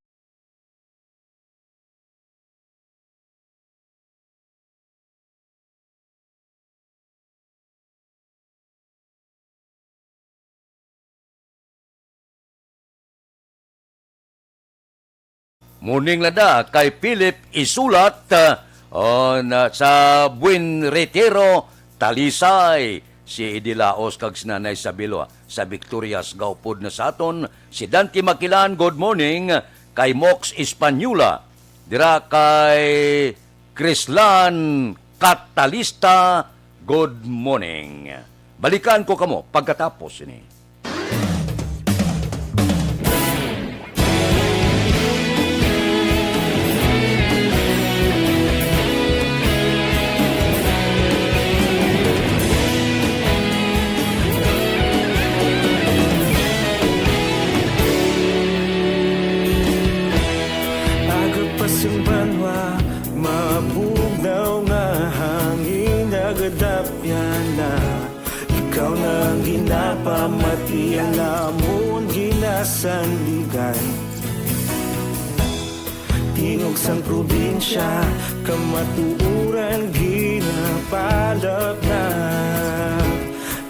Muning lada kay Philip isulat sa Buen Retiro, Talisay. Si Idilaos kag sinanay Sabilo sa Victorias Gaupod na saton. Si Dante Makilan, good morning. Kay Mox Espanyula. Dira kay Crislan Catalista, good morning. Balikan ko kamo pagkatapos ini. Pasang banwa, mabugnaw nga hangin nagadapyan na. Ikaw na ang ginapamati, alamon ginasanligan. Tingog sang probinsya, kamatuuran ginapalap na.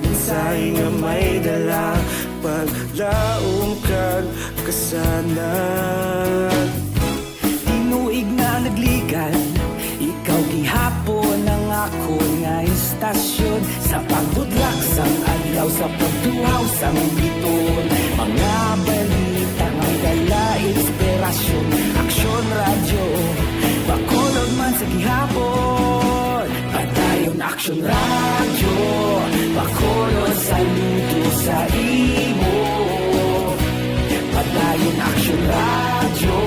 Minsay nga may dala, paglaom kag kasanan. Tinuig na nagligan, ikaw gihapon ang ako nga istasyon. Sa pagbudlak sang adlaw, sa pagtuhaw sang biton. Mga balita may dala inspirasyon. Aksyon radyo, Bacolod man sa gihapon. Padayon Aksyon radyo, Bacolod saludo sa imo. Padayon Aksyon radyo,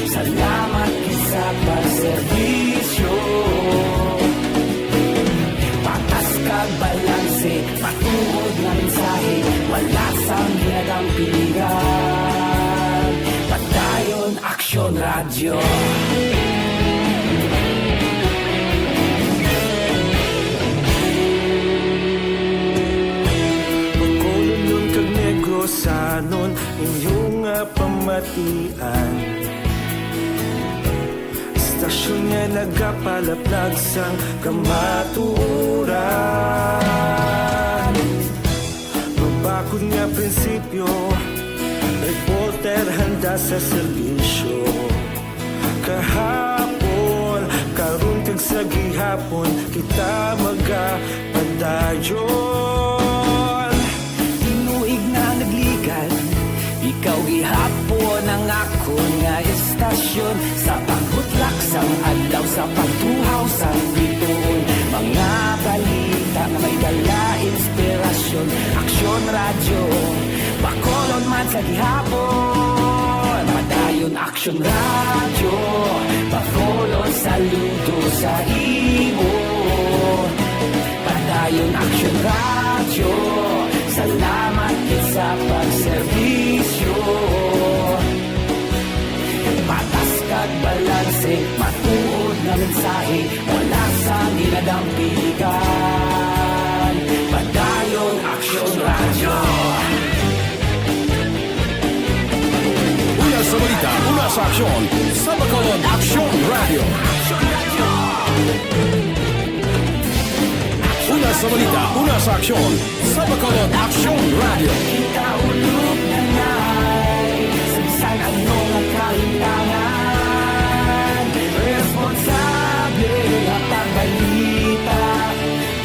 salamat sa pagserbisyo. Patas kag balanse, patuod na mensahe, wala sang hinagang pilihan. Padayon Aksyon radyo. Bacolod nun kag Negros sanon, inyong pamatian. Stasyon nga nagapalaplag sang kamaturan. Mabakod nga prinsipyo, reporter handa sa serbisyo. Kahapon, karon kag sa gihapon, kita magapadayon. Tinuig na nagligan, ikaw gihapon ang ako nga istasyon. Sa pagbutlak sang adlaw, sa pagtuhaw sang biton. Mga balita na may dala inspirasyon. Aksyon radyo, Bacolod man sa gihapon. Padayon Aksyon radyo, Bacolod saludo sa imo. Padayon Aksyon radyo, salamat sa pagserbisyo. Patas kag mensahe, wala sa ginadampigan. Padayon Aksyon Radyo. Una sa balita, una sa aksyon, sa Bacolod Aksyon Radio. Una sa balita, una sa aksyon, sa Bacolod Aksyon Radio. Kita ulog na na'y sagsag ang mga kalintangan. Responsable at pagbalita,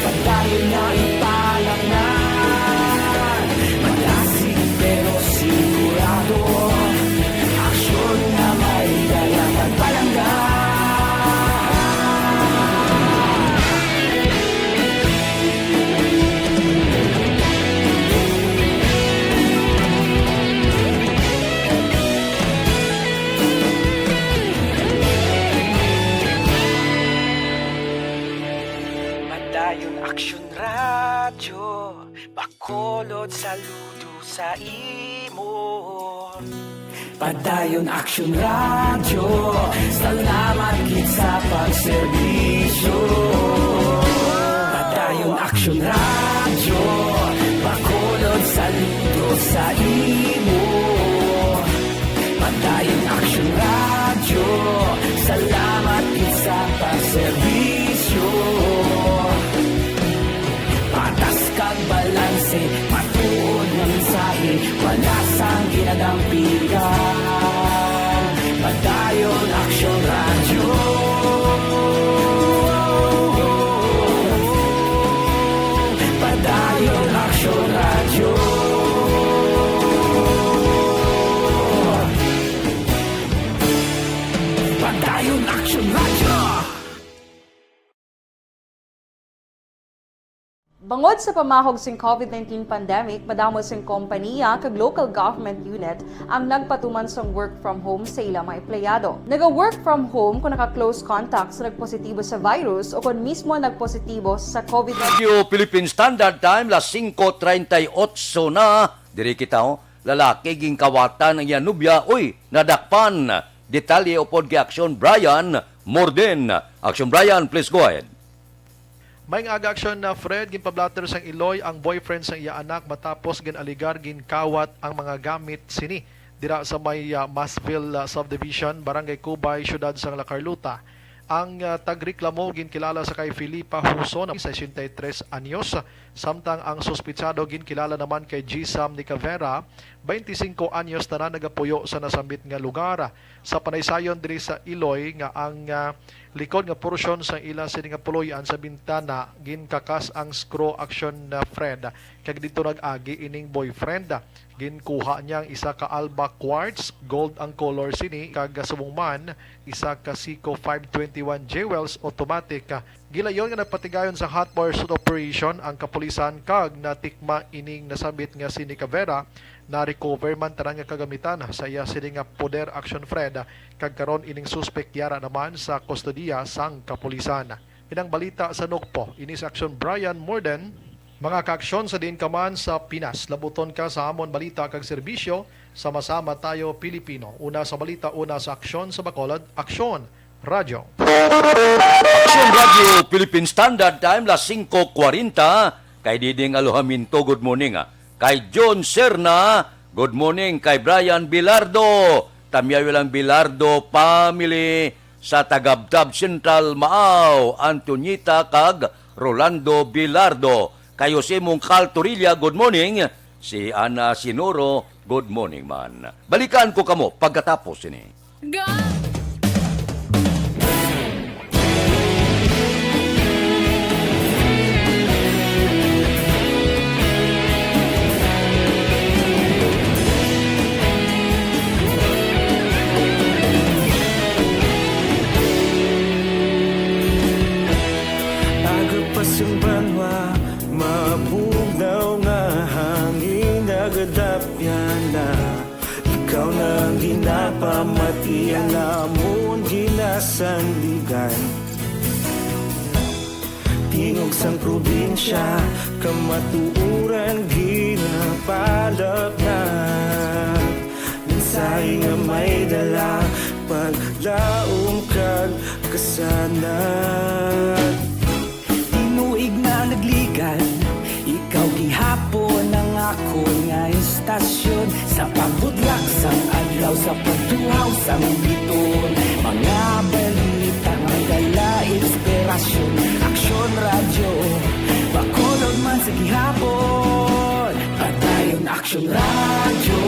padayon na ipalaknan. Malasig pero sigurado, aksyon na may dalang pagpalanggan. Padayon Aksyon Radyo, Bacolod saludo sa imo. Padayon Aksyon Radyo, salamat gid sa pagserbisyo. Padayon Aksyon Radyo, Bacolod saludo sa imo. Padayon Aksyon Radyo, salamat gid sa pagserbisyo. Patas kag balanse, matuod ng mensahe, wala sang ginadampigan. Padayon Aksyon Radyo. Padayon Aksyon Radyo. Padayon Aksyon Radyo. Bangod sa pamahog sing COVID-19 pandemic, madamo sing kompanya kag local government unit ang nagpatuman sang work from home sa ilang mga empleyado. Naga-work from home kung naka-close contact sa nagpositibo sa virus o kung mismo nagpositibo sa COVID-19. Radio Philippine Standard Time, las 5:38 na. Diri kita, lalaki ging kawatan ang Yanubia, nadakpan. Detalye upod kay Aksyon Brian Morden. Aksyon Brian, please go ahead. May aga-aksyon na Fred, ginpablatter sang Iloy ang boyfriend sang iya anak matapos ginaligar ginkawat ang mga gamit sini. Dira sa may Masville Subdivision, Barangay Cubay, Syudad sang La Carlota. Ang tagreklamo ginkilala sa kay Filipa Huson, 63 anyos, samtang ang suspitsado ginkilala naman kay Gisam Nicavera, 25 anyos na nagapuyo sa nasambit nga lugar. Sa panaysayon diri sa Iloy nga ang likod nga porsyon sa ila sini nga puloy-an sa bintana ginkakas ang screw action na Fred. Kag dito nag-agi ining boyfriend. Ginkuha niya ang isa ka Alba Quartz, gold ang color sini, kag sumungman isa ka Seiko 521 Jewels automatic. Gilayon nga nagpatigayon sa hot pursuit operation ang kapulisan kag natikma ining nasabit nga si Nicavera na recover man tanan nga kagamitan sa iya sini nga poder action Fred kag karon ining suspect yara naman sa kustodiya sang kapulisan. Inang balita sa Nukpo, inis action Brian Morden. Mga kaaksyon sa din kaman sa Pinas, labuton ka sa hamon balita kag serbisyo, sama-sama tayo Pilipino. Una sa balita, una sa aksyon sa Bacolod, Aksyon Radyo. Aksyon Radio Philippine Standard Time, las 5:40. Kay Diding Alohaminto, good morning. Kay John Serna, good morning. Kay Brian Bilardo, Tamyawilang Bilardo family sa Tagabtab Central Maaw, Antonieta kag Rolando Bilardo. Kay Jose Mungcal Torilla, good morning. Si Ana Sinoro, good morning man. Balikan ko kamo pagkatapos ini. Agapasumbanwa, mabugnaw nga hangin nagadapyan na. Ikaw na ginapamatian namon ginasandigan. Tingog sang probinsya, kamatuuran ginapalap na. Minsay nga may dala, paglaom kag sana. Tinuig na nagligan, ikaw gihapon ang ako nga istasyon. Sa pagbutlak sang adlaw, sa pagtuhaw sang biton. Mga balita nga dala inspirasyon. Aksyon radyo, bakolod man sa gihapon. Padayon aksyon radyo,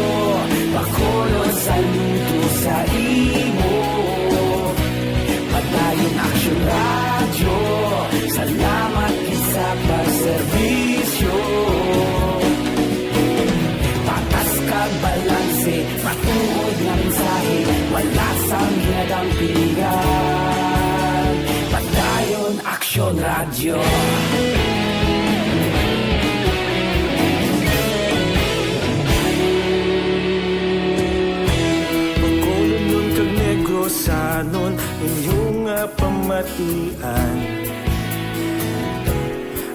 bakolod saludo sa imo. Padayon aksyon radyo, salamat sa pagserbisyo. Patas kag balanse, matuod nga mensahe, wala sang ginagampingan. Padayon aksyon radyo. Bakolod nun kag Negrosanon, inyong pamatian.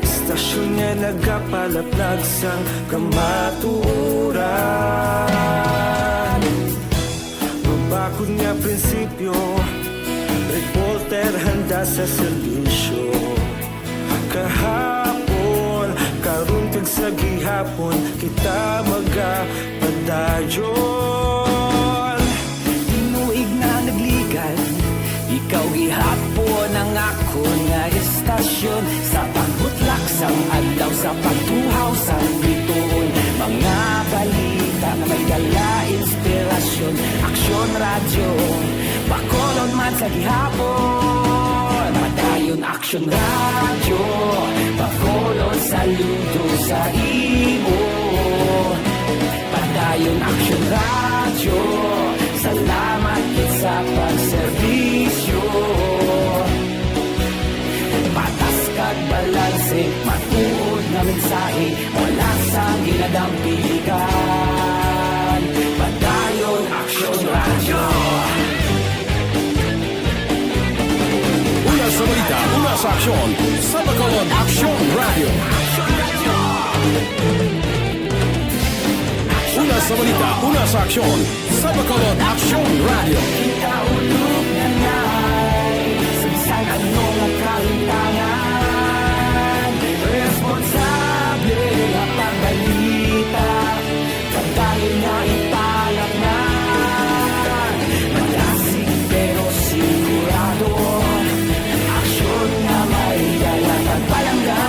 Istasyon nga nagapalaplag sang kamaturan. Mabakod nga prinsipyo, reporter handa sa serbisyo. Kahapon, karun kag sa gihapon, kita magapadayon. Tinuig na nagligan, ikaw gihapon ang ako nga istasyon. Sa pagbutlak sang adlaw, sa pagtuhaw sang biton. Mga balita na may dala inspirasyon. Aksyon radyo, bakolod man sa gihapon. Padayon aksyon radyo, bakolod saludo sa imo. Padayon aksyon radyo, salamat sa pagserbisyo. Patas kag balanse, matuod na mensahe, wala sang ginadampigan. Padayon aksyon radyo. Una sa balita, una sa aksyon, sa Bacolod Aksyon Radio. Una sa balita, una sa aksyon, sa Bacolod Aksyon Radio. Ikaulog na na'y sagsang anong kalintangan. Responsable na pagbalita, pagdahil na ipalat na. Malasig pero sigurado, aksyon na may dalang pagpalangga.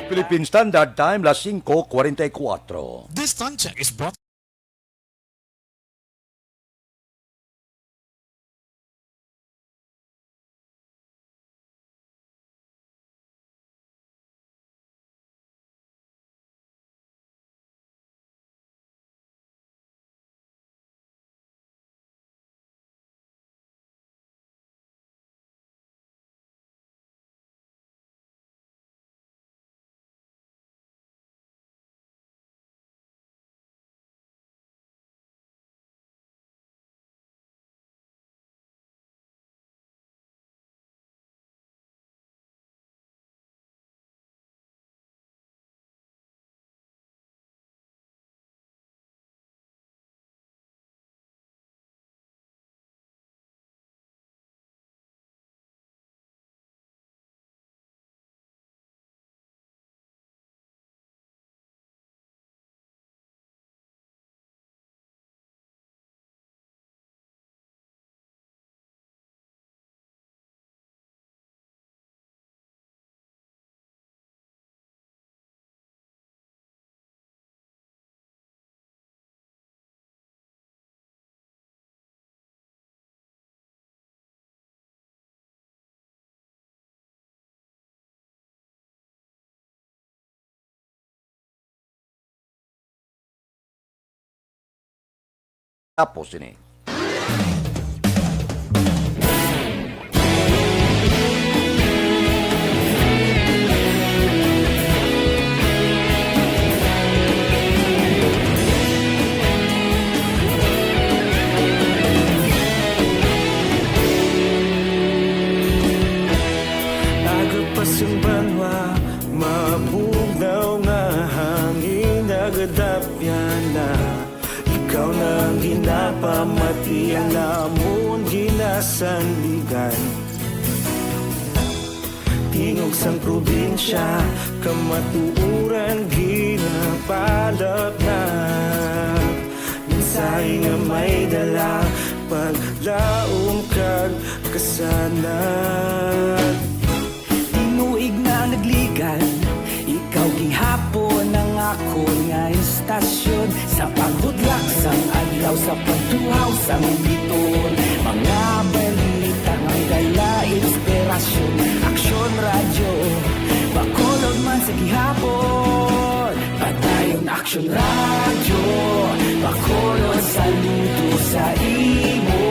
Philippine Standard Time, las 5:44. This time check is brought Tapos ini. sandigan. Tingog sang probinsya, kamatuuran ginapalap na. Minsay nga may dala, paglaom kag kasanan. Tinuig na nagligan, ikaw gihapon ang ako nga istasyon. Sa pagdudlak sang adlaw, sa pagtuhaw sang biton. Mga balita nga dala inspirasyon. Aksyon radyo, bakolod man sa gihapon. Padayon aksyon radyo, bakolod saludo sa imo.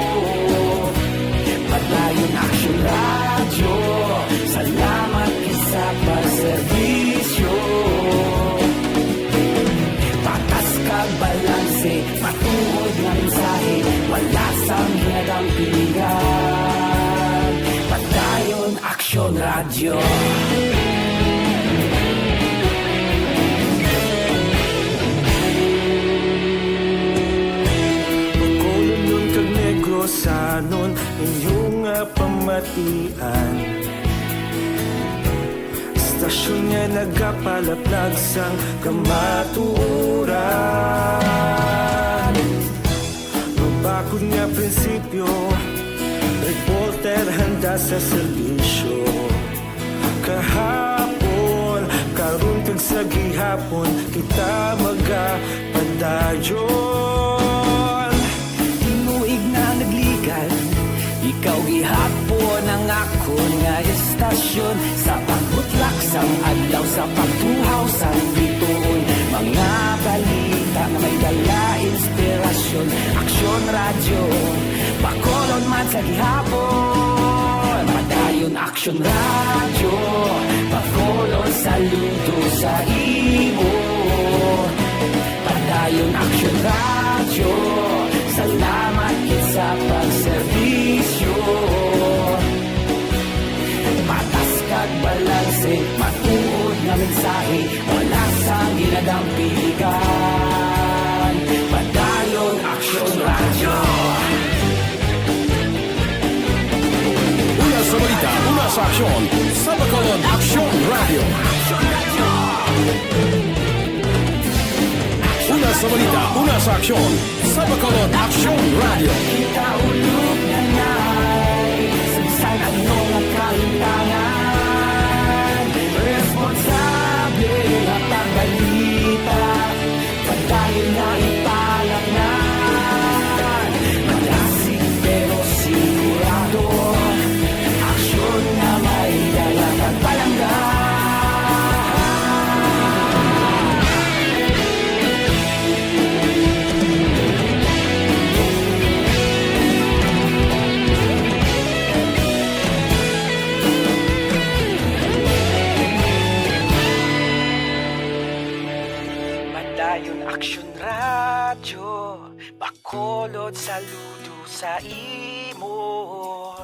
Padayon aksyon radyo, salamat sa pagserbisyo. Patas kag balanse, matuod nga mensahe, wala sang hinadang pilihan. Padayon aksyon radyo. Bacolod nun kag Negros sanon, inyong pamatian. Stasyon nga nagapalaplag sang kamatuuran. Mabakod nga prinsipyo, reporter handa sa serbisyo. Kahapon, karon kag sa gihapon, kita magapadayon. Tinuig na nagligan, ikaw gihapon ang ako nga istasyon. Sa pagbutlak sang adlaw, sa pagtuhaw sang bituon. Mga balita nga may dala inspirasyon. Aksyon radyo, bakolod man sa gihapon. Padayon aksyon radyo, bakolod saludo sa imo. Padayon aksyon radyo, salamat sa pagserbisyo. Patas kag balanse, matuod nga mensahe, wala sang ginadang piligan. Padayon aksyon radyo. Una sa balita, una sa aksyon, sa Bacolod Aksyon Radio. Una sa balita, una sa aksyon, sa Bacolod Aksyon Radio. Kita ulog na na'y Saan anong nakalintangan. Responsable at ang balita, padayon na ipalagnan. Malasig pero sigurado, aksyon na may dalang at palanggan. Padayon aksyon radyo, bakolod saludo sa imo.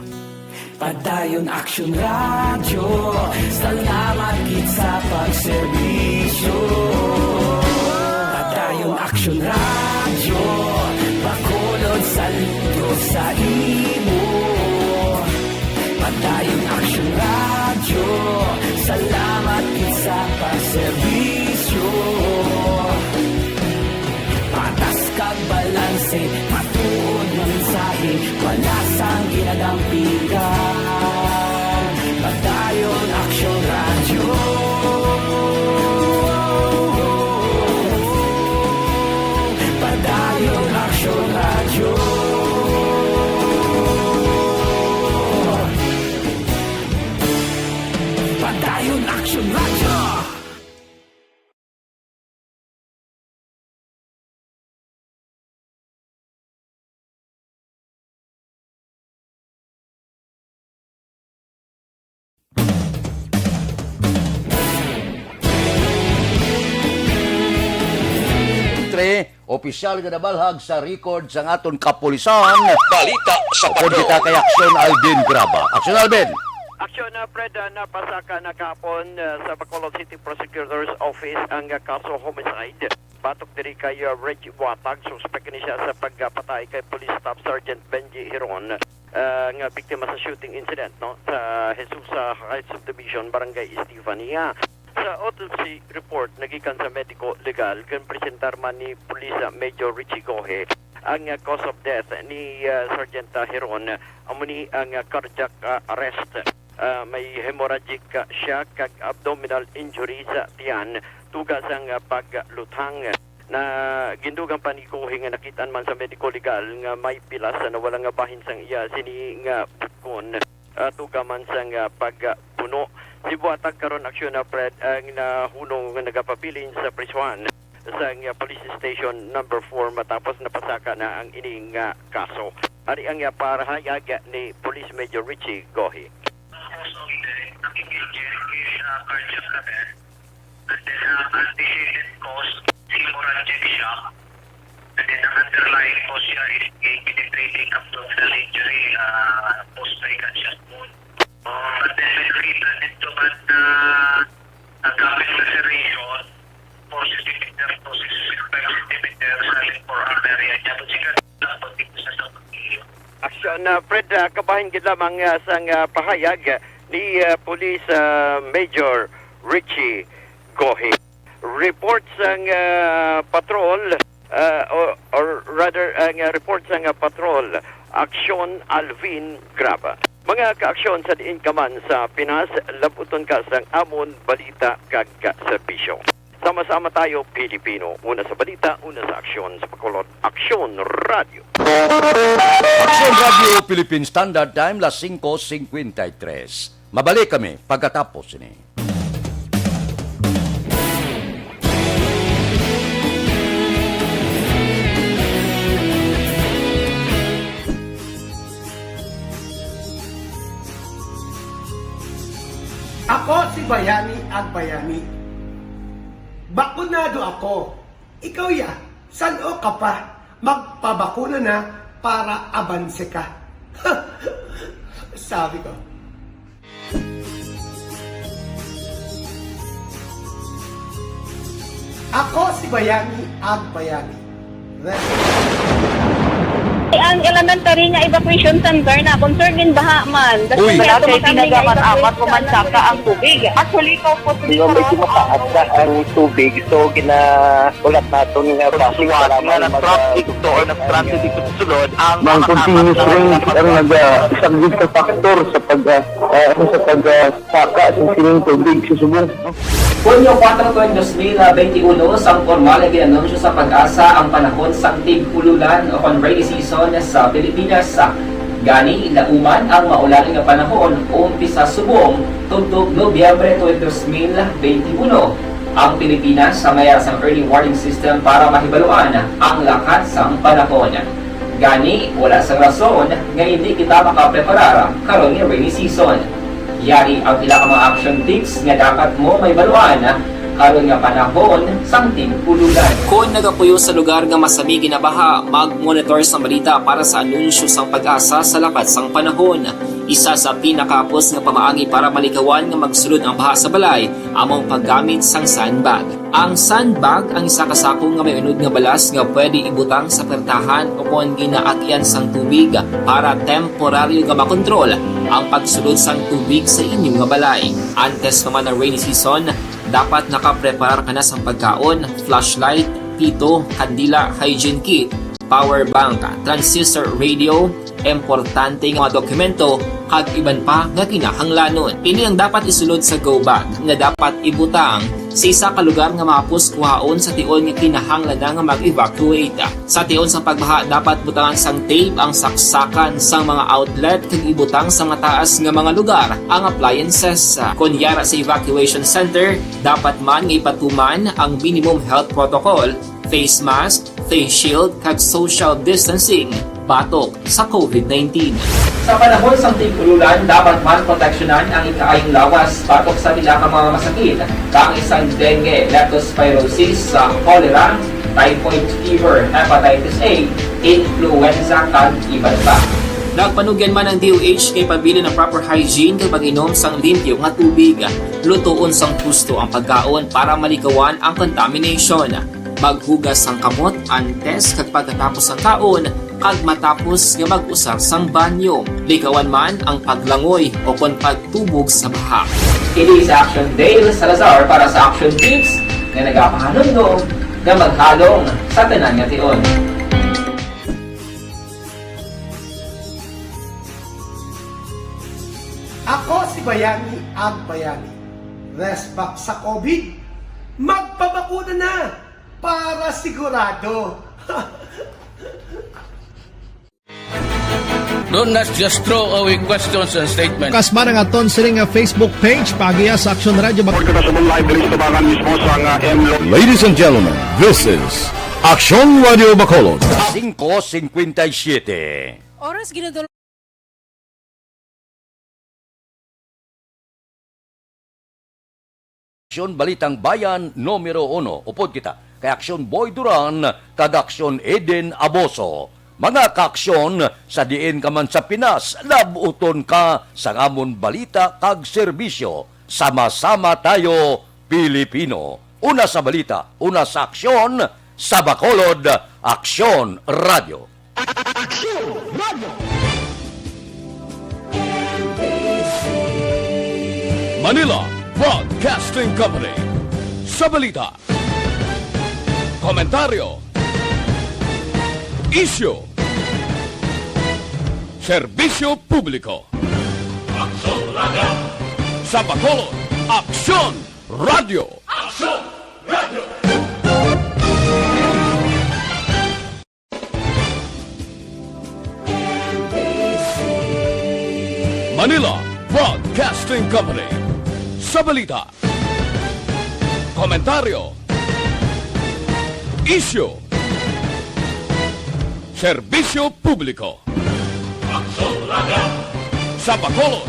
Padayon aksyon radyo, salamat gid sa pagserbisyo. Padayon aksyon radyo, bakolod saludo sa imo. Padayon aksyon radyo, salamat gid sa pagserbisyo. Patas kag balanse, matuod nga mensahe, wala sang ginadang piligan. Padayon aksyon radyo. Padayon aksyon radyo. Padayon aksyon radyo. Opisyal nga nabalhag sa record sa aton kapulisan. Balita sa Kung kita kay Aksyon Alvin Graba. Aksyon Alvin! Aksyon na Fred, napasaka na kahapon sa Bacolod City Prosecutor's Office ang kaso homicide. Batok diri kay Reggie Watag, suspect ni siya sa pagpatay kay Police Staff Sergeant Benji Hiron. nga biktima sa shooting incident no sa Jesus Heights Subdivision, Barangay Estefania. Sa autopsy report nagikan sa medico legal kan presentar man ni Police Major Richie Gohe ang cause of death ni Sergeant Heron amuni ang cardiac arrest. May hemorrhagic shock kag abdominal injury sa tiyan tugas ang pagluthang na gindugang panikuhi nga nakitaan man sa medico legal nga may pilas na wala nga bahin sang iya sini nga bukon tuga man sang pagpuno. Sibuatag karon aksyon na Fred ang nahunong nga nagapabilin sa Priswan sa police station number 4 matapos napasaka na ang ining kaso. Ari ang parahayag ni Police Major Richie Gohi. Cardiac arrest, and then antecedent cause hemorrhagic shock, and then ang underlying cause niya is a penetrating abdominal injury caused by gunshot wound. And then may nakita dito man na gamit laceration, 4 cm to 6 cm sa forearm area niya. But siya lang po dito sa pag-iyo. Aksyon na Fred, kabahin gid lamang sang pahayag ni Police Major Richie Gohi. Reports ang patrol or rather ang reports ang patrol Aksyon Alvin Graba. Mga kaaksyon sa diin kaman sa Pinas, labuton ka sang amon balita kag serbisyo. Sama-sama tayo Pilipino, una sa balita, una sa aksyon sa Bacolod Aksyon Radio. Aksyon Radio Philippine Standard Time, las 5:53. Mabalik kami pagkatapos ini. Ako si Bayani Agbayani. Bakunado ako. Ikaw ya, saan ka pa? Magpabakuna na para abanse ka. Sabi ko. Ako si Bayani Agbayani. Ang elementary nga evacuation center na concern din baha man. Uy, wala kayo tinagaman amat kumansaka ang tubig. Actually, ikaw po sa dito. Medyo mataas na ang tubig. So, ulat natin nga pasiwala nga ng traffic to or nag-traffic dito sa sulod. Ang continuous rain ang nag-isagid sa factor sa pagsaka sa sining tubig sa subong. Hunyo 4, 2021, sang formal ay ginanunsyo sa Pag-asa ang panahon sang tig-ululan o rainy season sa Pilipinas. Gani, ilauman ang maulan nga panahon umpisa subong tuntog Nobyembre 2021. Ang Pilipinas sa mayroon sang early warning system para mahibaluan ang lakas sang panahon. Gani, wala sang rason nga hindi kita makapreparar karon nga rainy season. Yari ang ilang mga action tips nga dapat mo may baluan karon nga panahon sang tig-ululan. Kung nagapuyo sa lugar nga masami ginabaha, mag-monitor sa balita para sa anunsyo sang Pag-asa sa lakas sang panahon. Isa sa pinakapos nga pamaagi para malikawan nga magsulod ang baha sa balay among paggamit sang sandbag. Ang sandbag ang isa kasako nga may unod nga balas nga pwede ibutang sa pertahan o kung ginaagyan sang tubig para temporaryo nga makontrol ang pagsulod sang tubig sa inyong nga balay. Antes naman ng rainy season, dapat nakapreparar ka na sa pagkaon, flashlight, pito, kandila, hygiene kit, power bank, transistor radio, importante nga mga dokumento, kag iban pa nga kinahanglanon. Ini ang dapat isulod sa go bag nga dapat ibutang sa isa ka lugar nga mapus kuhaon sa tion nga kinahanglan nga mag-evacuate. Sa tion sa pagbaha dapat butangan sang tape ang saksakan sang mga outlet kag ibutang sa mataas nga mga lugar ang appliances. Kunyara sa evacuation center, dapat man nga ipatuman ang minimum health protocol, face mask, face shield kag social distancing batok sa COVID-19. Sa panahon sa tig-ululan, dapat man proteksyonan ang ikaayong lawas batok sa nila ka mga masakit, kang isang dengue, leptospirosis, cholera, typhoid fever, hepatitis A, influenza, kag iban pa. Nagpanugyan man ang DOH kay pabili ng proper hygiene kay pag-inom sang limpyo nga tubig. Lutuon sang husto ang pagkaon para malikawan ang contamination. Maghugas ang kamot antes kag pagkatapos ang kaon kag matapos nga mag-usar sang banyo. Likawan man ang paglangoy o kon pagtubog sa baha. Kini sa Action Dale Salazar para sa Action Tips nga nagapahanong nga maghalong sa tanan nga tion. Ako si Bayani Agbayani. Rest back sa COVID. Magpabakuna na para sigurado. Don't not just throw away questions and statements. Kasma nga aton sining nga Facebook page pagiya sa Action Radio Ladies and gentlemen, this is Action Radio Bacolod. 5:57. Oras ginadalo. Aksyon Balitang Bayan numero 1. Upod kita kay Aksyon Boy Duran kag Aksyon Eden Aboso. Mga kaaksyon sa diin ka man sa Pinas, labuton ka sa amon balita kag serbisyo. Sama-sama tayo, Pilipino. Una sa balita, una sa aksyon, sa Bacolod, Aksyon Radio. Aksyon Radio! Manila Broadcasting Company. Sa balita, komentaryo, issue, serbisyo publiko. Aksyon Radio! Sa Bacolod, Aksyon Radio! Aksyon Radio! Manila Broadcasting Company. Sa balita, komentaryo, issue, serbisyo publiko. Aksyon Radio! Sa Bacolod,